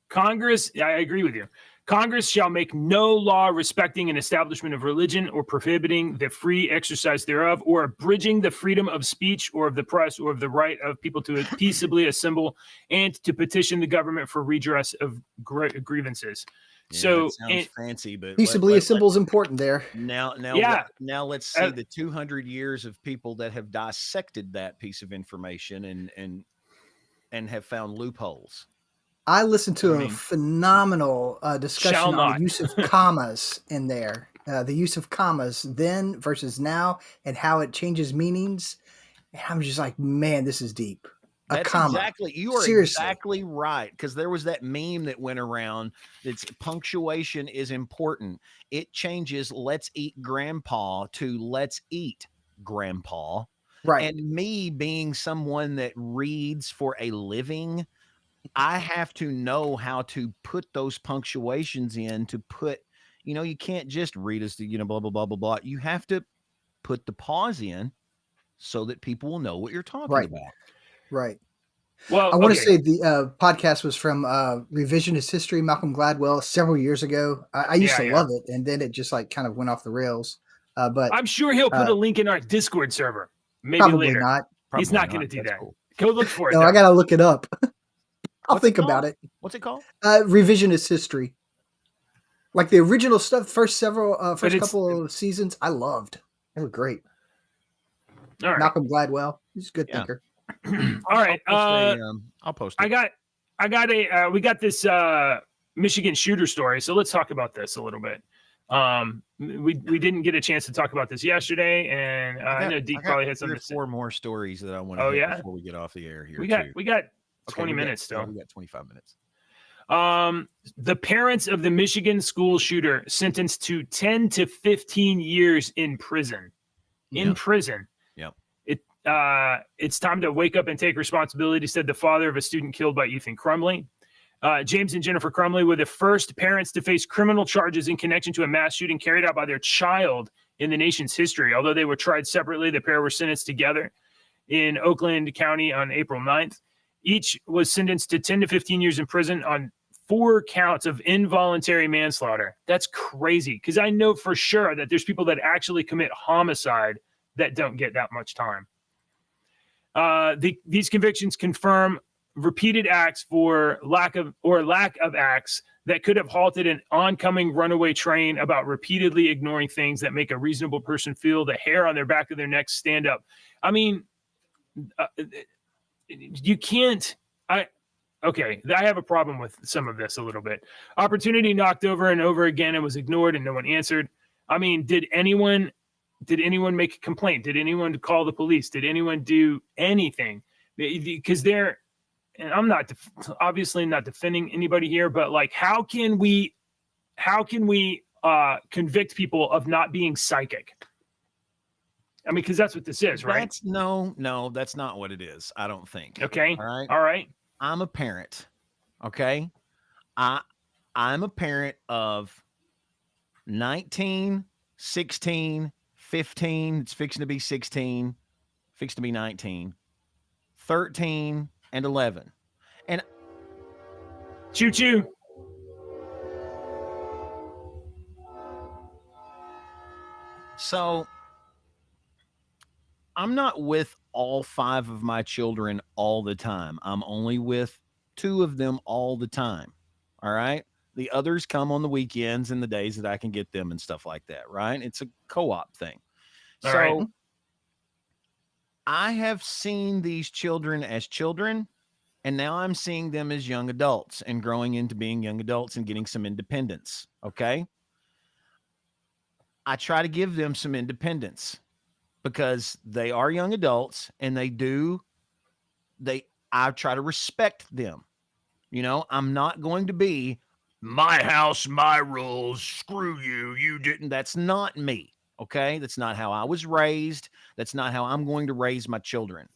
Speaker 1: Congress, I agree with you. Congress shall make no law respecting an establishment of religion or prohibiting the free exercise thereof or abridging the freedom of speech or of the press or of the right of people to peaceably assemble and to petition the government for redress of grievances. So
Speaker 3: that sounds fancy, but
Speaker 9: Peaceably assemble is important there.
Speaker 3: Now,
Speaker 1: Yeah.
Speaker 3: now let's see the 200 years of people that have dissected that piece of information and have found loopholes.
Speaker 9: I listened to
Speaker 3: I mean,
Speaker 9: phenomenal discussion
Speaker 1: shall
Speaker 9: on
Speaker 1: not.
Speaker 9: the use of commas in there. the use of commas then versus now and how it changes meanings. And I'm just like, man, this is deep. A
Speaker 3: That's
Speaker 9: comma.
Speaker 3: exactly, you are
Speaker 9: Seriously.
Speaker 3: exactly right. Because there was that meme that went around that's punctuation is important. It changes let's eat grandpa to let's eat grandpa.
Speaker 9: Right.
Speaker 3: And me being someone that reads for a living, I have to know how to put those punctuations in to put, you can't just read as the, blah, blah, blah, blah, blah. You have to put the pause in so that people will know what you're talking
Speaker 9: Right.
Speaker 3: about.
Speaker 9: Right.
Speaker 1: Well,
Speaker 9: I want to
Speaker 1: okay.
Speaker 9: say the podcast was from Revisionist History, Malcolm Gladwell, several years ago. I used to love it, and then it just like kind of went off the rails. But
Speaker 1: I'm sure he'll put a link in our Discord server. Maybe
Speaker 9: probably
Speaker 1: later.
Speaker 9: not.
Speaker 1: He's
Speaker 3: Probably
Speaker 1: not going to do
Speaker 3: That's
Speaker 1: that.
Speaker 3: cool.
Speaker 1: Go look for it.
Speaker 9: No,
Speaker 1: though.
Speaker 9: I gotta look it up. I'll
Speaker 3: What's it
Speaker 9: think about
Speaker 3: called?
Speaker 9: it.
Speaker 3: What's it called?
Speaker 9: Revisionist History, like the original stuff. First
Speaker 1: it's-
Speaker 9: couple of seasons, I loved. They were great.
Speaker 1: All right.
Speaker 9: Malcolm Gladwell, he's a good
Speaker 3: Yeah.
Speaker 9: thinker.
Speaker 1: All right.
Speaker 3: I'll post it.
Speaker 1: We got this Michigan shooter story. So let's talk about this a little bit. We didn't get a chance to talk about this yesterday, and I know Deke probably had something to say.
Speaker 3: 4 more stories that I want to
Speaker 1: Oh,
Speaker 3: hit
Speaker 1: yeah?
Speaker 3: before we get off the air here.
Speaker 1: We got
Speaker 3: Okay,
Speaker 1: 20 minutes still.
Speaker 3: we got 25 minutes.
Speaker 1: The parents of the Michigan school shooter sentenced to 10 to 15 years in prison.
Speaker 3: Yep. Yep.
Speaker 1: It's time to wake up and take responsibility, said the father of a student killed by Ethan Crumley. James and Jennifer Crumley were the first parents to face criminal charges in connection to a mass shooting carried out by their child in the nation's history. Although they were tried separately, the pair were sentenced together in Oakland County on April 9th. Each was sentenced to 10 to 15 years in prison on 4 counts of involuntary manslaughter. That's crazy, because I know for sure that there's people that actually commit homicide that don't get that much time. These convictions confirm repeated acts for lack of acts that could have halted an oncoming runaway train, about repeatedly ignoring things that make a reasonable person feel the hair on their back of their neck stand up. I mean, you can't. I have a problem with some of this a little bit. Opportunity knocked over and over again and was ignored, and no one answered. I mean, did anyone make a complaint? Did anyone call the police? Did anyone do anything? Because and I'm not obviously not defending anybody here, but like, how can we convict people of not being psychic? I mean, because that's what this is, right?
Speaker 3: No, that's not what it is. I don't think.
Speaker 1: Okay.
Speaker 3: All
Speaker 1: right.
Speaker 3: I'm a parent. Okay. I'm a parent of 19, 16, 15. It's fixing to be 16, fixing to be 19, 13, and 11. And
Speaker 1: choo-choo.
Speaker 3: So I'm not with all 5 of my children all the time. I'm only with 2 of them all the time. All right. The others come on the weekends and the days that I can get them and stuff like that. Right. It's a co-op thing.
Speaker 1: All right.
Speaker 3: I have seen these children as children, and now I'm seeing them as young adults and growing into being young adults and getting some independence. Okay. I try to give them some independence because they are young adults and I try to respect them. I'm not going to be my house, my rules, screw you. You didn't. That's not me. Okay. That's not how I was raised. That's not how I'm going to raise my children.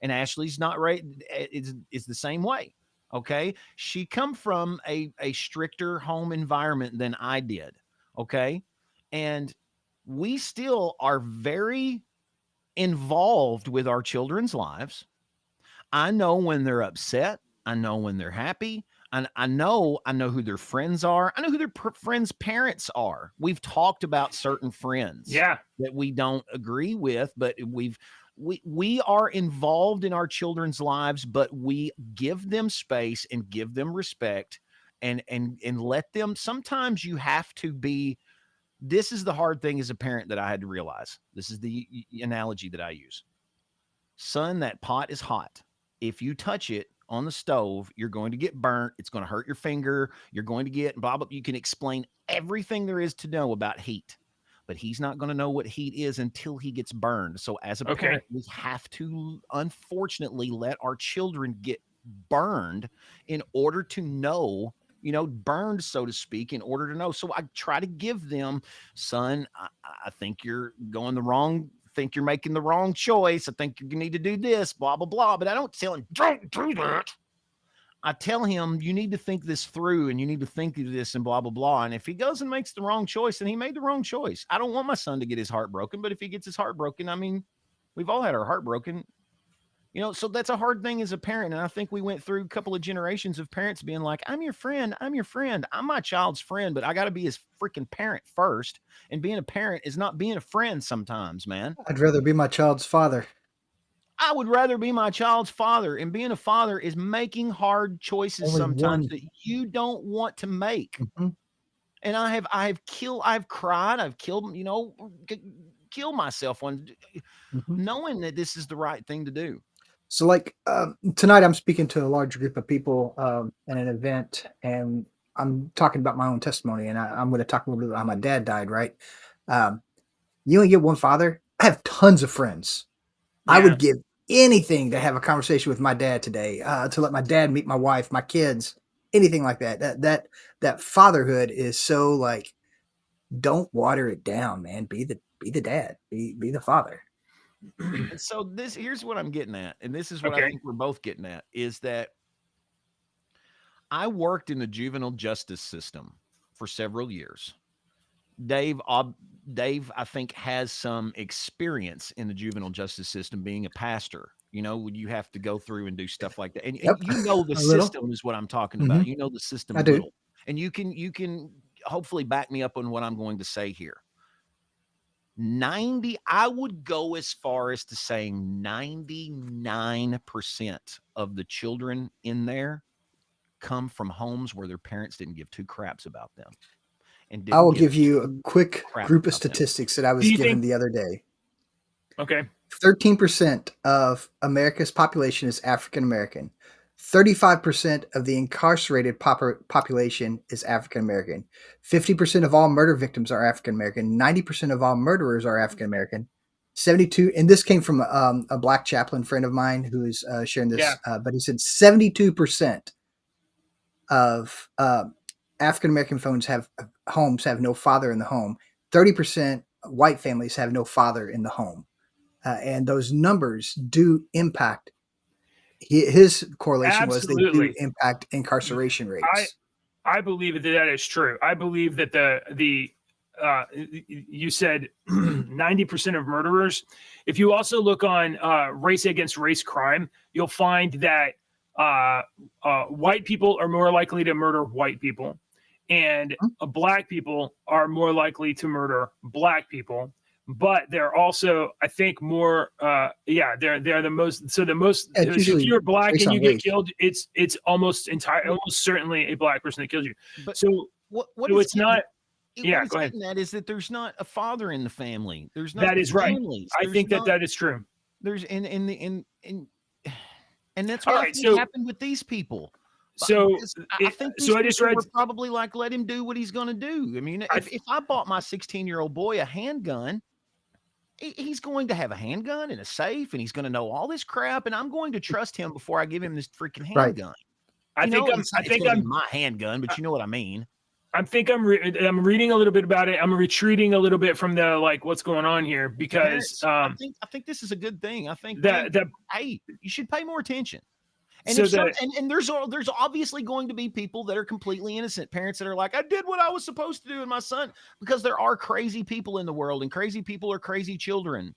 Speaker 3: And Ashley's not raised. It's the same way. Okay. She come from a stricter home environment than I did. Okay. And we still are very involved with our children's lives. I know when they're upset. I know when they're happy. And I know who their friends are. I know who their friends' parents are. We've talked about certain friends that we don't agree with, but we are involved in our children's lives, but we give them space and give them respect and let them. Sometimes you have to be. This is the hard thing as a parent that I had to realize. This is the analogy that I use. Son, that pot is hot. If you touch it on the stove, you're going to get burnt. It's going to hurt your finger. You're going to get blah, blah. You can explain everything there is to know about heat. but he's not going to know what heat is until he gets burned. So as a
Speaker 1: Okay.
Speaker 3: parent, we have to unfortunately let our children get burned in order to know, burned, so to speak, in order to know. So I try to give them, son, I think you're think you're making the wrong choice. I think you need to do this, blah, blah, blah. But I don't tell him, don't do that. I tell him, you need to think this through and you need to think of this and blah, blah, blah. And if he goes and makes the wrong choice, then he made the wrong choice. I don't want my son to get his heart broken, but if he gets his heart broken, I mean, we've all had our heart broken. So that's a hard thing as a parent. And I think we went through a couple of generations of parents being like, I'm your friend. I'm my child's friend, but I got to be his freaking parent first. And being a parent is not being a friend sometimes, man.
Speaker 9: I'd rather be my child's father.
Speaker 3: I would rather be my child's father, and being a father is making hard choices
Speaker 9: Only
Speaker 3: sometimes
Speaker 9: one.
Speaker 3: that you don't want to make.
Speaker 9: Mhm.
Speaker 3: And I've cried, I've killed, kill myself knowing that this is the right thing to do.
Speaker 9: So, like tonight, I'm speaking to a large group of people at an event, and I'm talking about my own testimony, and I'm going to talk a little bit about how my dad died. Right? You only get one father. I have tons of friends. I would give anything to have a conversation with my dad today, to let my dad meet my wife, my kids, anything like that. That fatherhood is so like, don't water it down, man. Be the dad. Be the father.
Speaker 3: And so here's what I'm getting at, and this is what I
Speaker 1: Okay.
Speaker 3: think we're both getting at, is that I worked in the juvenile justice system for several years. Dave, I think, has some experience in the juvenile justice system being a pastor. When you have to go through and do stuff like that. And
Speaker 9: Yep.
Speaker 3: the
Speaker 9: A little.
Speaker 3: system is what I'm talking about.
Speaker 9: Mhm.
Speaker 3: You know the system
Speaker 9: I
Speaker 3: a
Speaker 9: do.
Speaker 3: little. And you can hopefully back me up on what I'm going to say here. I would go as far as to saying 99% of the children in there come from homes where their parents didn't give two craps about them. And
Speaker 9: I will
Speaker 3: didn't
Speaker 9: give you a quick
Speaker 3: crap
Speaker 9: group of
Speaker 3: about them.
Speaker 9: statistics that I was
Speaker 1: Do you
Speaker 9: given
Speaker 1: think-
Speaker 9: the other day.
Speaker 1: Okay.
Speaker 9: 13% of America's population is African American. 35% of the incarcerated population is African American. 50% of all murder victims are African American. 90% of all murderers are African American. 72, and this came from a black chaplain friend of mine who is sharing this,
Speaker 1: Yeah.
Speaker 9: but he said 72% of African American homes have no father in the home. 30% white families have no father in the home. And those numbers do impact. His correlation was they do
Speaker 1: Absolutely.
Speaker 9: impact incarceration rates.
Speaker 1: I believe that is true. I believe that you said 90% of murderers. If you also look on race against race crime, you'll find that white people are more likely to murder white people, and black people are more likely to murder black people. But they're also, I think, more. They're the most. So the most.
Speaker 9: Yeah, it's
Speaker 1: If
Speaker 9: usually
Speaker 1: you're black
Speaker 9: based
Speaker 1: and
Speaker 9: on
Speaker 1: you get
Speaker 9: race.
Speaker 1: killed, it's almost certainly a black person that kills you.
Speaker 3: But
Speaker 1: So
Speaker 3: what
Speaker 1: so
Speaker 3: it's
Speaker 1: it's not.
Speaker 3: What
Speaker 1: Yeah,
Speaker 3: it's
Speaker 1: go ahead.
Speaker 3: getting at is that there's not a father in the family. There's not
Speaker 1: That is right.
Speaker 3: families.
Speaker 1: I
Speaker 3: There's
Speaker 1: think
Speaker 3: not,
Speaker 1: that is true.
Speaker 3: there's and that's
Speaker 1: All
Speaker 3: what I
Speaker 1: right,
Speaker 3: think
Speaker 1: so-
Speaker 3: happened with these people.
Speaker 1: So
Speaker 3: Because I think these
Speaker 1: so I just
Speaker 3: people
Speaker 1: read.
Speaker 3: were probably like, let him do what he's going to do. I mean, if I bought my 16-year-old boy a handgun, he's going to have a handgun and a safe, and he's going to know all this crap, and I'm going to trust him before I give him this freaking
Speaker 9: Right.
Speaker 3: handgun.
Speaker 1: I think
Speaker 3: it's gonna be my handgun, but you know what I mean.
Speaker 1: I'm reading a little bit about it. I'm retreating a little bit from the what's going on here because
Speaker 3: I think this is a good thing. I think hey, you should pay more attention. And
Speaker 1: So
Speaker 3: there's obviously going to be people that are completely innocent, parents that are like, I did what I was supposed to do in my son, because there are crazy people in the world, and crazy people are crazy children.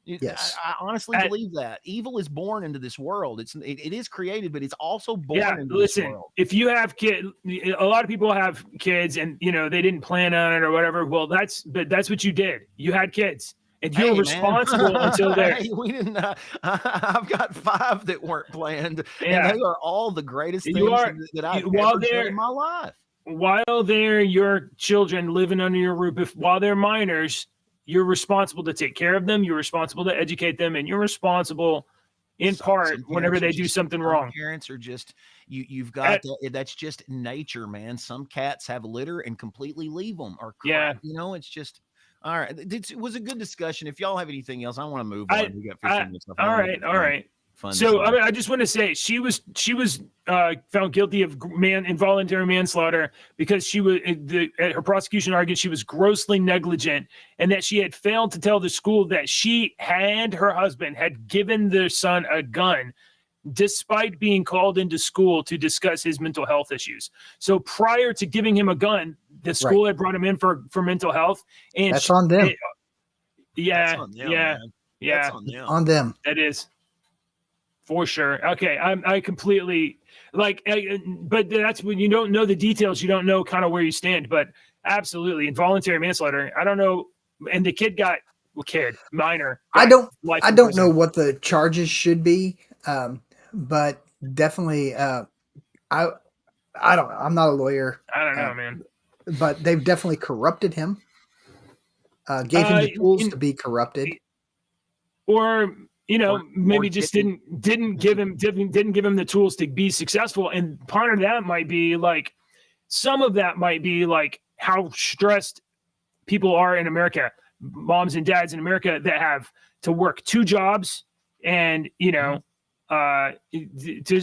Speaker 9: Yes.
Speaker 3: I honestly believe that evil is born into this world. It is created, but it's also born into this world.
Speaker 1: If you have kids, a lot of people have kids, and they didn't plan on it or whatever. Well, that's what you did. You had kids, and you're responsible until they're.
Speaker 3: Hey, we didn't. I've got 5 that weren't planned,
Speaker 1: Yeah.
Speaker 3: and they are all the greatest things that I've ever done in my life.
Speaker 1: While they're your children living under your roof, while they're minors, you're responsible to take care of them. You're responsible to educate them, and you're responsible, in part, whenever they do something wrong.
Speaker 3: Parents are just you've got that's just nature, man. Some cats have litter and completely leave them, or it's just All right. It was a good discussion. If y'all have anything else, I want to move on. We got 15 minutes left.
Speaker 1: All right. So I just want to say she was found guilty of involuntary manslaughter because her prosecution argued she was grossly negligent and that she had failed to tell the school that she and her husband had given their son a gun despite being called into school to discuss his mental health issues. So prior to giving him a gun, the school had brought him in for mental health, and
Speaker 9: that's on them.
Speaker 1: Yeah.
Speaker 3: That's
Speaker 9: on them.
Speaker 1: That is for sure. Okay, I completely but that's when you don't know the details. You don't know kind of where you stand. But absolutely, involuntary manslaughter. I don't know, and the minor.
Speaker 9: I don't know what the charges should be, but definitely, I'm not a lawyer.
Speaker 1: I don't know, man.
Speaker 9: But they've definitely corrupted him. Gave him the tools to be corrupted,
Speaker 1: or maybe just didn't give him the tools to be successful. And part of that might be some of that might be how stressed people are in America, moms and dads in America that have to work 2 jobs and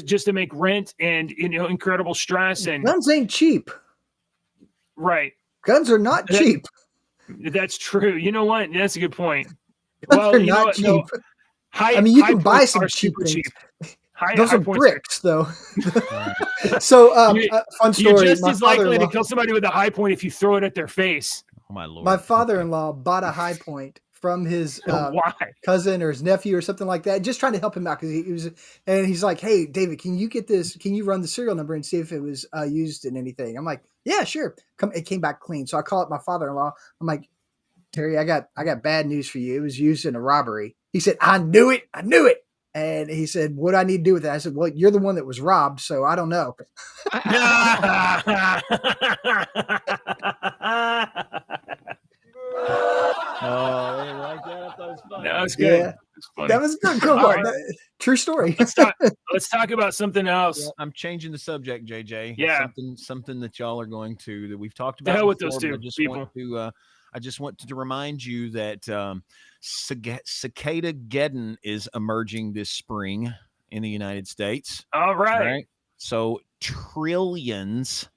Speaker 1: just to make rent and incredible stress, and
Speaker 9: guns ain't cheap.
Speaker 1: Right.
Speaker 9: Guns are not cheap.
Speaker 1: That's true. You know what? That's a good point.
Speaker 9: Guns are not cheap.
Speaker 1: No,
Speaker 9: you can buy some cheap things. Those are bricks, though. So, fun story.
Speaker 1: You're just as likely to kill somebody with a high point if you throw it at their face.
Speaker 3: Oh, my Lord.
Speaker 9: My father-in-law bought a high point from his cousin or his nephew or something like that, just trying to help him out because he was, and he's like, "Hey, David, can you get this? Can you run the serial number and see if it was used in anything?" I'm like, "Yeah, sure." It came back clean. So I call up my father-in-law. I'm like, "Terry, I got bad news for you. It was used in a robbery." He said, "I knew it. And he said, "What do I need to do with that?" I said, "Well, you're the one that was robbed, so I don't know."
Speaker 1: That was good.
Speaker 9: Yeah. That was good. Go on. True story.
Speaker 1: Let's talk about something else.
Speaker 3: I'm changing the subject, JJ.
Speaker 1: Yeah.
Speaker 3: Something that y'all are going to, that we've talked
Speaker 1: The
Speaker 3: about.
Speaker 1: hell with those two people.
Speaker 3: I just wanted to remind you that cicada geddon is emerging this spring in the United States.
Speaker 1: All right.
Speaker 3: So trillions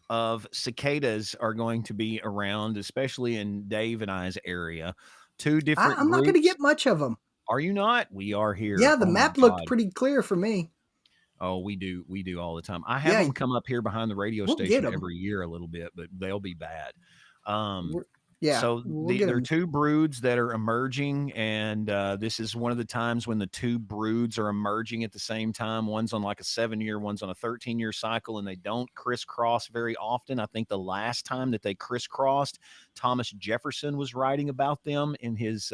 Speaker 3: of cicadas are going to be around, especially in Dave and I's area. 2 different
Speaker 9: I'm not going to get much of them.
Speaker 3: Are you not? We are here.
Speaker 9: Yeah, the map looked pretty clear for me.
Speaker 3: Oh, we do all the time. I have them come up here behind the radio station every year a little bit, but they'll be bad. So there are 2 broods that are emerging, and this is one of the times when the 2 broods are emerging at the same time. One's on like a 7-year, one's on a 13-year cycle, and they don't crisscross very often. I think the last time that they crisscrossed, Thomas Jefferson was writing about them in his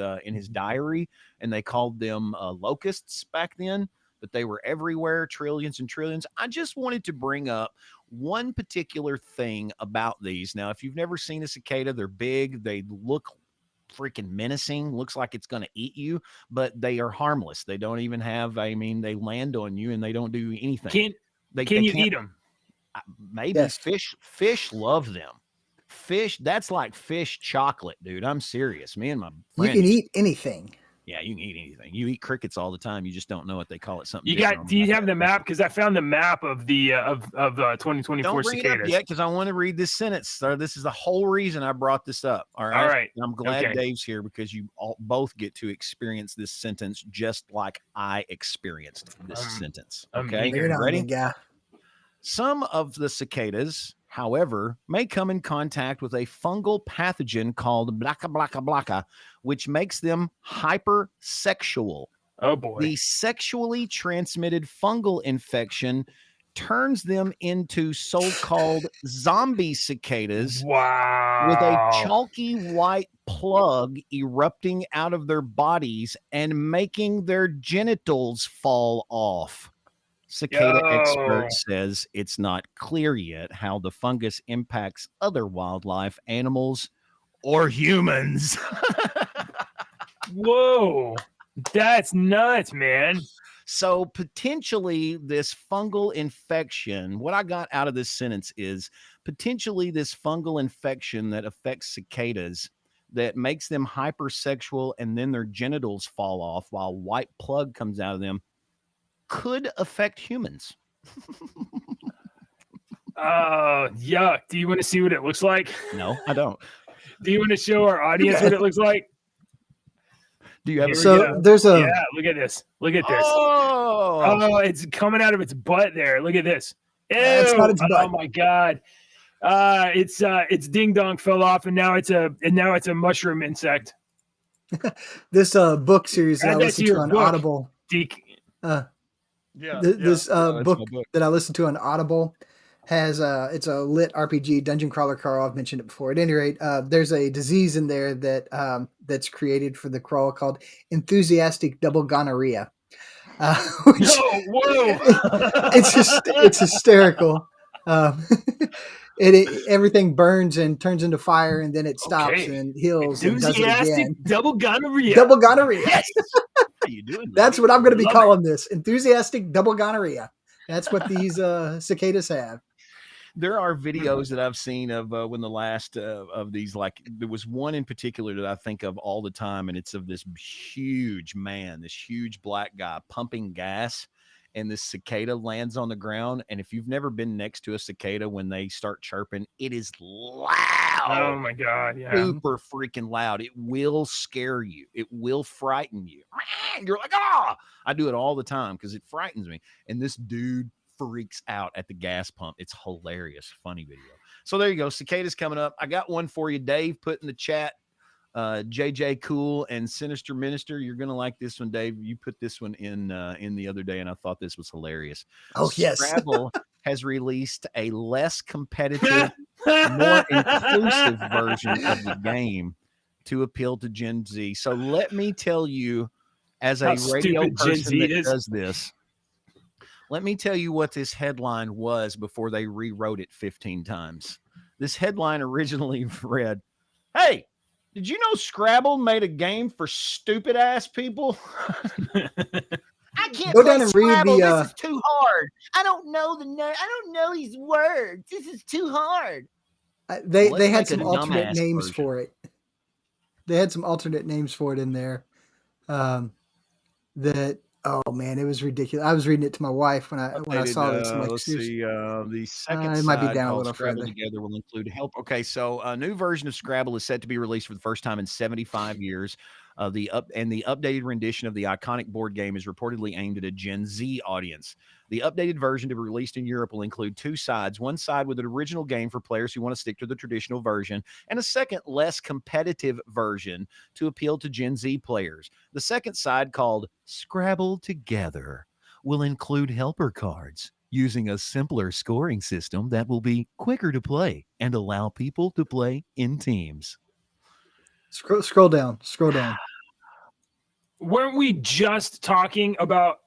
Speaker 3: diary, and they called them locusts back then. But they were everywhere, trillions and trillions. I just wanted to bring up one particular thing about these. Now, if you've never seen a cicada, they're big. They look freaking menacing. Looks like it's going to eat you, but they are harmless. They don't even have, they land on you and they don't do anything.
Speaker 1: Can you eat them?
Speaker 3: Maybe. Yes. Fish love them. Fish, that's like fish chocolate, dude. I'm serious. Me and my friend.
Speaker 9: You can eat anything.
Speaker 3: Yeah, you can eat anything. You eat crickets all the time. You just don't know what they call it. Something.
Speaker 1: Do you have the map? Because I found the map of the of 2024
Speaker 3: don't bring
Speaker 1: cicadas.
Speaker 3: It up yet, because I want to read this sentence. So this is the whole reason I brought this up. All right.
Speaker 1: All right.
Speaker 3: And I'm glad Dave's here because you both get to experience this sentence just like I experienced this sentence. Okay.
Speaker 9: Ready? Yeah.
Speaker 3: Some of the cicadas, however, may come in contact with a fungal pathogen called blacca, which makes them hypersexual.
Speaker 1: Oh, boy.
Speaker 3: The sexually transmitted fungal infection turns them into so-called zombie cicadas.
Speaker 1: Wow.
Speaker 3: With a chalky white plug erupting out of their bodies and making their genitals fall off. Cicada expert says it's not clear yet how the fungus impacts other wildlife, animals, or humans.
Speaker 1: Whoa, that's nuts, man.
Speaker 3: So potentially this fungal infection, what I got out of this sentence is potentially this fungal infection that affects cicadas that makes them hypersexual and then their genitals fall off while white plug comes out of them could affect humans.
Speaker 1: Yuck. Do you want to see what it looks like?
Speaker 3: No, I don't.
Speaker 1: Do you want to show our audience what it looks like?
Speaker 3: Do you have
Speaker 1: Here
Speaker 3: a
Speaker 1: we
Speaker 9: So
Speaker 1: go.
Speaker 9: there's a
Speaker 1: Yeah, look at this. Look at this.
Speaker 3: Oh,
Speaker 1: Oh, it's coming out of its butt there. Look at this. Ew.
Speaker 9: It's not its
Speaker 1: Oh
Speaker 9: butt.
Speaker 1: my god. It's ding dong fell off and now it's a mushroom insect.
Speaker 9: this book series that I
Speaker 1: Add that to
Speaker 9: listened to
Speaker 1: your
Speaker 9: on
Speaker 1: book.
Speaker 9: Audible. This book that I listened to on Audible has it's a lit RPG, dungeon crawler. Carl, I've mentioned it before. At any rate, there's a disease in there that that's created for the crawl called enthusiastic double gonorrhea. Which,
Speaker 1: No, whoa.
Speaker 9: it's hysterical. Everything burns and turns into fire, and then it stops
Speaker 1: Okay.
Speaker 9: and heals and does it
Speaker 1: Enthusiastic
Speaker 9: again.
Speaker 1: double gonorrhea.
Speaker 9: Double gonorrhea.
Speaker 1: Yes.
Speaker 3: what are you doing?
Speaker 9: That's what I'm going to be
Speaker 1: Love
Speaker 9: calling this. Enthusiastic double gonorrhea. That's what these cicadas have.
Speaker 3: There are videos that I've seen of when the last of these, like there was one in particular that I think of all the time, and it's of this huge man, this huge black guy pumping gas, and this cicada lands on the ground. And if you've never been next to a cicada when they start chirping, it is loud.
Speaker 1: Oh my god, yeah.
Speaker 3: Super freaking loud. It will scare you. It will frighten you. You're like, ah! I do it all the time because it frightens me. And this dude freaks out at the gas pump. It's hilarious. Funny video. So there you go. Cicadas coming up. I got one for you. Dave put in the chat. JJ Cool and Sinister Minister. You're gonna like this one, Dave. You put this one in the other day, and I thought this was hilarious.
Speaker 9: Oh, yes.
Speaker 3: Scrabble has released a less competitive, more inclusive version of the game to appeal to Gen Z. So let me tell you, as a
Speaker 1: How
Speaker 3: radio
Speaker 1: stupid Gen
Speaker 3: person
Speaker 1: Z
Speaker 3: that
Speaker 1: is.
Speaker 3: does this, let me tell you what this headline was before they rewrote it 15 times. This headline originally read, "Hey, did you know Scrabble made a game for stupid ass people?" I can't
Speaker 9: Go
Speaker 3: play
Speaker 9: down and read
Speaker 3: Scrabble.
Speaker 9: the,
Speaker 3: This is too hard. I don't know I don't know these words. This is too hard.
Speaker 9: They
Speaker 3: Let's
Speaker 9: had
Speaker 3: make a
Speaker 9: some alternate
Speaker 3: dumbass
Speaker 9: names
Speaker 3: version.
Speaker 9: for it. They had some alternate names for it in there. That oh man, it was ridiculous. I was reading it to my wife when I saw this. I'm like,
Speaker 3: Let's
Speaker 9: seriously?
Speaker 3: see. The second
Speaker 9: It might be
Speaker 3: side
Speaker 9: down a
Speaker 3: called
Speaker 9: little
Speaker 3: Scrabble
Speaker 9: further.
Speaker 3: Together will include help. Okay, so a new version of Scrabble is set to be released for the first time in 75 years. The updated rendition of the iconic board game is reportedly aimed at a Gen Z audience. The updated version to be released in Europe will include two sides. One side with an original game for players who want to stick to the traditional version, and a second, less competitive version to appeal to Gen Z players. The second side, called Scrabble Together, will include helper cards using a simpler scoring system that will be quicker to play and allow people to play in teams.
Speaker 9: Scroll down.
Speaker 1: Weren't we just talking about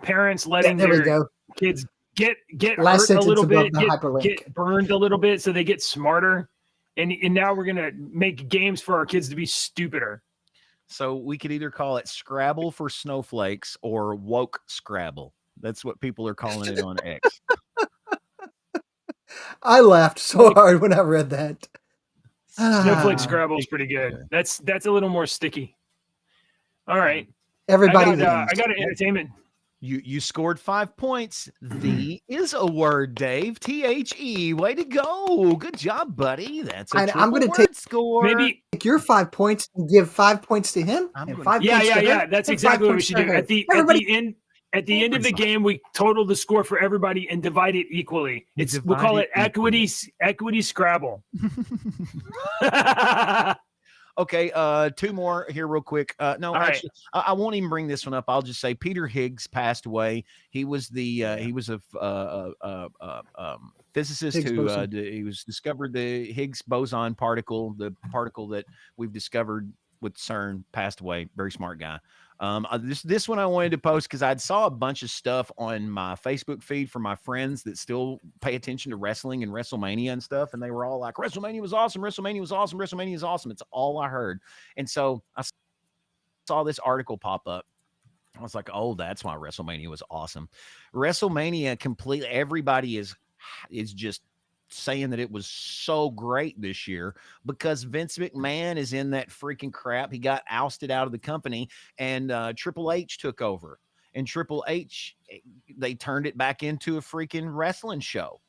Speaker 1: parents
Speaker 9: Yeah,
Speaker 1: letting
Speaker 9: there we
Speaker 1: their
Speaker 9: go.
Speaker 1: kids get
Speaker 9: Last
Speaker 1: hurt a
Speaker 9: sentence
Speaker 1: little
Speaker 9: above
Speaker 1: bit,
Speaker 9: the hyperlink.
Speaker 1: get burned a little bit so they get smarter? And now we're gonna make games for our kids to be stupider.
Speaker 3: So we could either call it Scrabble for snowflakes or woke Scrabble. That's what people are calling it on X.
Speaker 9: I laughed so hard when I read that.
Speaker 1: Snowflake
Speaker 9: Ah,
Speaker 1: Scrabble is pretty good. That's a little more sticky. All right.
Speaker 9: Everybody
Speaker 1: I got
Speaker 9: wins.
Speaker 1: an entertainment.
Speaker 3: You scored 5 points. The is a word, Dave. THE. Way to go. Good job, buddy. That's a
Speaker 9: I'm
Speaker 3: triple
Speaker 9: gonna
Speaker 3: word
Speaker 9: take-
Speaker 3: score.
Speaker 1: Maybe
Speaker 9: Take your 5 points and give 5 points to him,
Speaker 3: I'm
Speaker 9: and
Speaker 3: gonna-
Speaker 9: 5
Speaker 1: yeah,
Speaker 9: points to her.
Speaker 1: That's
Speaker 9: and 5
Speaker 1: exactly what we
Speaker 9: points
Speaker 1: should
Speaker 9: to
Speaker 1: do.
Speaker 9: her.
Speaker 1: At the end of the game, we total the score for everybody and divide it equally. We'll call it equity Scrabble.
Speaker 3: Okay, 2 more here real quick. No,
Speaker 1: All right.
Speaker 3: actually, I won't even bring this one up. I'll just say Peter Higgs passed away. He was he was a physicist
Speaker 9: Higgs
Speaker 3: who
Speaker 9: boson.
Speaker 3: he was discovered the Higgs boson particle, the particle that we've discovered with CERN. Passed away. Very smart guy. This one I wanted to post because I'd saw a bunch of stuff on my Facebook feed from my friends that still pay attention to wrestling and WrestleMania and stuff, and they were all like, "WrestleMania was awesome, WrestleMania was awesome, WrestleMania is awesome." It's all I heard, and so I saw this article pop up I was like, oh, that's why WrestleMania was awesome. WrestleMania completely, everybody is just saying that it was so great this year because Vince McMahon is in that freaking crap. He got ousted out of the company, and Triple H took over. And Triple H, they turned it back into a freaking wrestling show.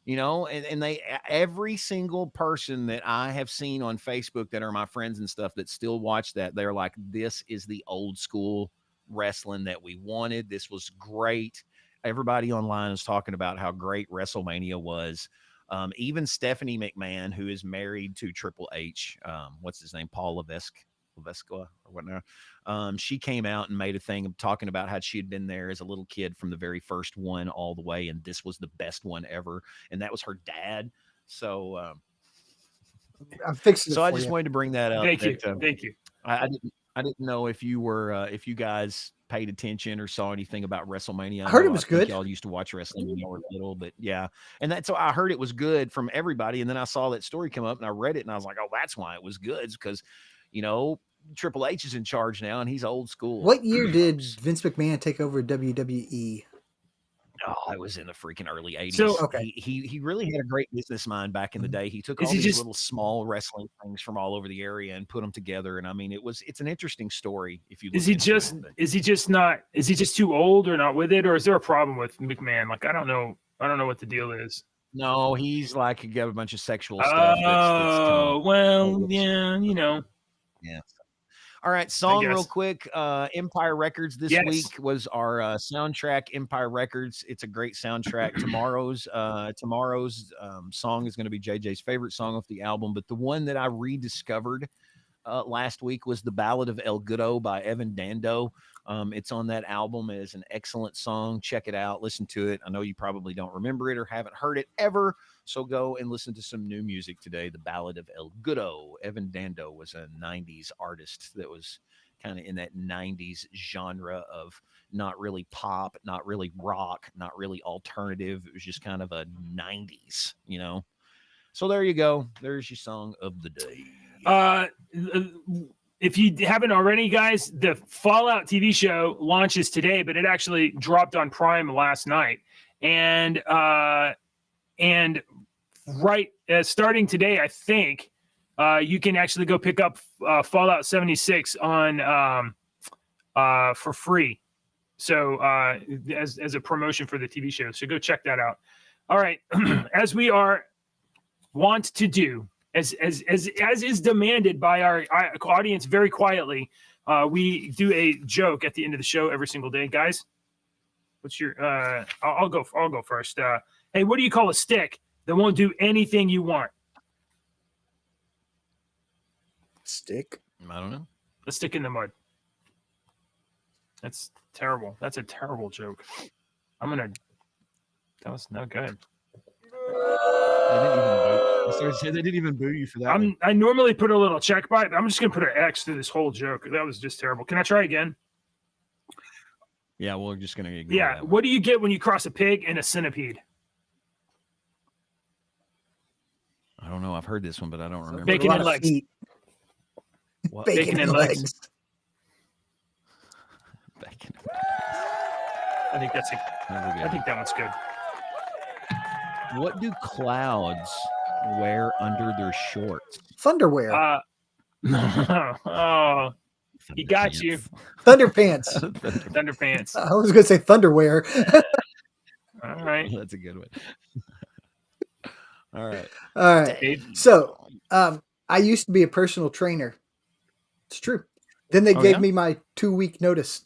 Speaker 3: You know, and they, every single person that I have seen on Facebook that are my friends and stuff that still watch that, they're like, this is the old school wrestling that we wanted. This was great. Everybody online is talking about how great WrestleMania was. Even Stephanie McMahon, who is married to Triple H, what's his name? Paul Levesque or whatnot. She came out and made a thing of talking about how she had been there as a little kid from the very first one all the way, and this was the best one ever, and that was her dad. So
Speaker 9: I'm fixing it
Speaker 3: so I
Speaker 9: for
Speaker 3: just
Speaker 9: you.
Speaker 3: wanted to bring that up.
Speaker 1: Thank you.
Speaker 3: that,
Speaker 1: Thank you.
Speaker 3: I didn't know if you were if you guys paid attention or saw anything about WrestleMania.
Speaker 9: I heard
Speaker 3: know
Speaker 9: it was
Speaker 3: think
Speaker 9: good.
Speaker 3: Y'all used to watch wrestling when you were little, but yeah, and that's so I heard it was good from everybody, and then I saw that story come up and I read it and I was like, oh, that's why it was good, because you know Triple H is in charge now and he's old school.
Speaker 9: What year did Vince McMahon take over WWE?
Speaker 3: Oh, it was in the freaking early 80s.
Speaker 1: So-
Speaker 9: Okay.
Speaker 3: He really had a great business mind back in the day. He took
Speaker 1: Is
Speaker 3: all
Speaker 1: he
Speaker 3: these
Speaker 1: just-
Speaker 3: little small wrestling things from all over the area and put them together. And I mean, it's an interesting story if you
Speaker 1: Is
Speaker 3: look
Speaker 1: he
Speaker 3: into
Speaker 1: just
Speaker 3: it, but-
Speaker 1: is he just not is he just too old or not with it, or is there a problem with McMahon? Like I don't know what the deal is.
Speaker 3: No, he's like he got a bunch of sexual stuff. That's come
Speaker 1: Oh
Speaker 3: up.
Speaker 1: well, yeah, you know.
Speaker 3: Yeah. All right, song real
Speaker 1: guess.
Speaker 3: quick. Empire Records this
Speaker 1: Yes.
Speaker 3: week was our soundtrack. Empire Records. It's a great soundtrack. Tomorrow's song is going to be JJ's favorite song off the album, but the one that I rediscovered last week was the Ballad of El Goodo by Evan Dando. It's on that album. It is an excellent song. Check it out. Listen to it. I know you probably don't remember it or haven't heard it ever, so go and listen to some new music today. The Ballad of El Goodo. Evan Dando was a 90s artist that was kind of in that 90s genre of not really pop, not really rock, not really alternative. It was just kind of a 90s, you know? So there you go. There's your song of the day.
Speaker 1: If you haven't already, guys, the Fallout TV show launches today, but it actually dropped on Prime last night, and right starting today, I think you can actually go pick up Fallout 76 on for free. So as a promotion for the TV show, so go check that out. All right, as we are want to do. As is demanded by our audience very quietly, we do a joke at the end of the show every single day, guys. What's your? I'll go first. Hey, what do you call a stick that won't do anything you want?
Speaker 9: Stick.
Speaker 3: I don't know.
Speaker 1: A stick in the mud. That's terrible. That's a terrible joke. That was no good.
Speaker 3: They didn't even boo you for that.
Speaker 1: I normally put a little check by it, but I'm just gonna put an X through this whole joke. That was just terrible. Can I try again?
Speaker 3: Yeah, we're just gonna ignore
Speaker 1: Yeah.
Speaker 3: that one.
Speaker 1: What do you get when you cross a pig and a centipede?
Speaker 3: I don't know. I've heard this one, but I don't remember.
Speaker 1: Bacon
Speaker 9: A lot
Speaker 1: and
Speaker 9: of
Speaker 1: legs.
Speaker 9: feet.
Speaker 3: What?
Speaker 9: Bacon and legs.
Speaker 3: Bacon.
Speaker 1: I think
Speaker 3: Never good.
Speaker 1: I think that one's good.
Speaker 3: What do clouds wear under their shorts?
Speaker 9: Thunderwear.
Speaker 1: Oh, he got you.
Speaker 9: Thunderpants.
Speaker 1: Thunderpants.
Speaker 9: I was going to say thunderwear.
Speaker 1: All right.
Speaker 3: That's a good one. All right.
Speaker 9: All right.
Speaker 1: Dave.
Speaker 9: So, I used to be a personal trainer. It's true. Then they
Speaker 3: Oh,
Speaker 9: gave
Speaker 3: yeah?
Speaker 9: me my 2-week notice.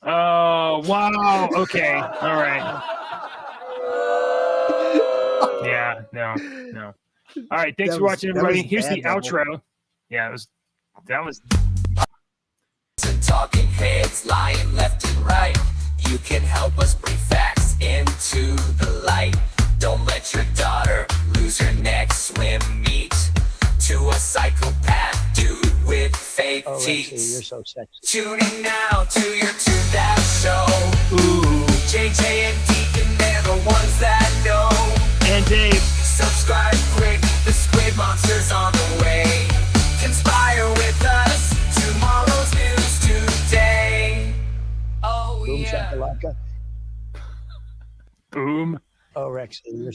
Speaker 1: Oh, wow. Okay. All right. Yeah. No. All right. Thanks
Speaker 9: That
Speaker 1: for
Speaker 9: was-
Speaker 1: watching,
Speaker 9: that
Speaker 1: everybody.
Speaker 9: was
Speaker 1: Here's the
Speaker 9: bad, Devil.
Speaker 1: outro. Yeah, that was.
Speaker 2: And talking heads lying left and right. You can help us bring facts into the light. Don't let your daughter lose her next swim meet to a psychopath dude with fake
Speaker 4: Oh, Lacey, you're
Speaker 2: teeth.
Speaker 4: so sexy.
Speaker 2: Tune in now to your To That Show. Ooh, JJ and Deacon, they're the ones that know.
Speaker 1: And Dave.
Speaker 2: Subscribe quick, the Squid Monster's on the way. Conspire with us, tomorrow's news.
Speaker 4: shakalaka.
Speaker 1: Boom.
Speaker 4: Oh, Rex, you're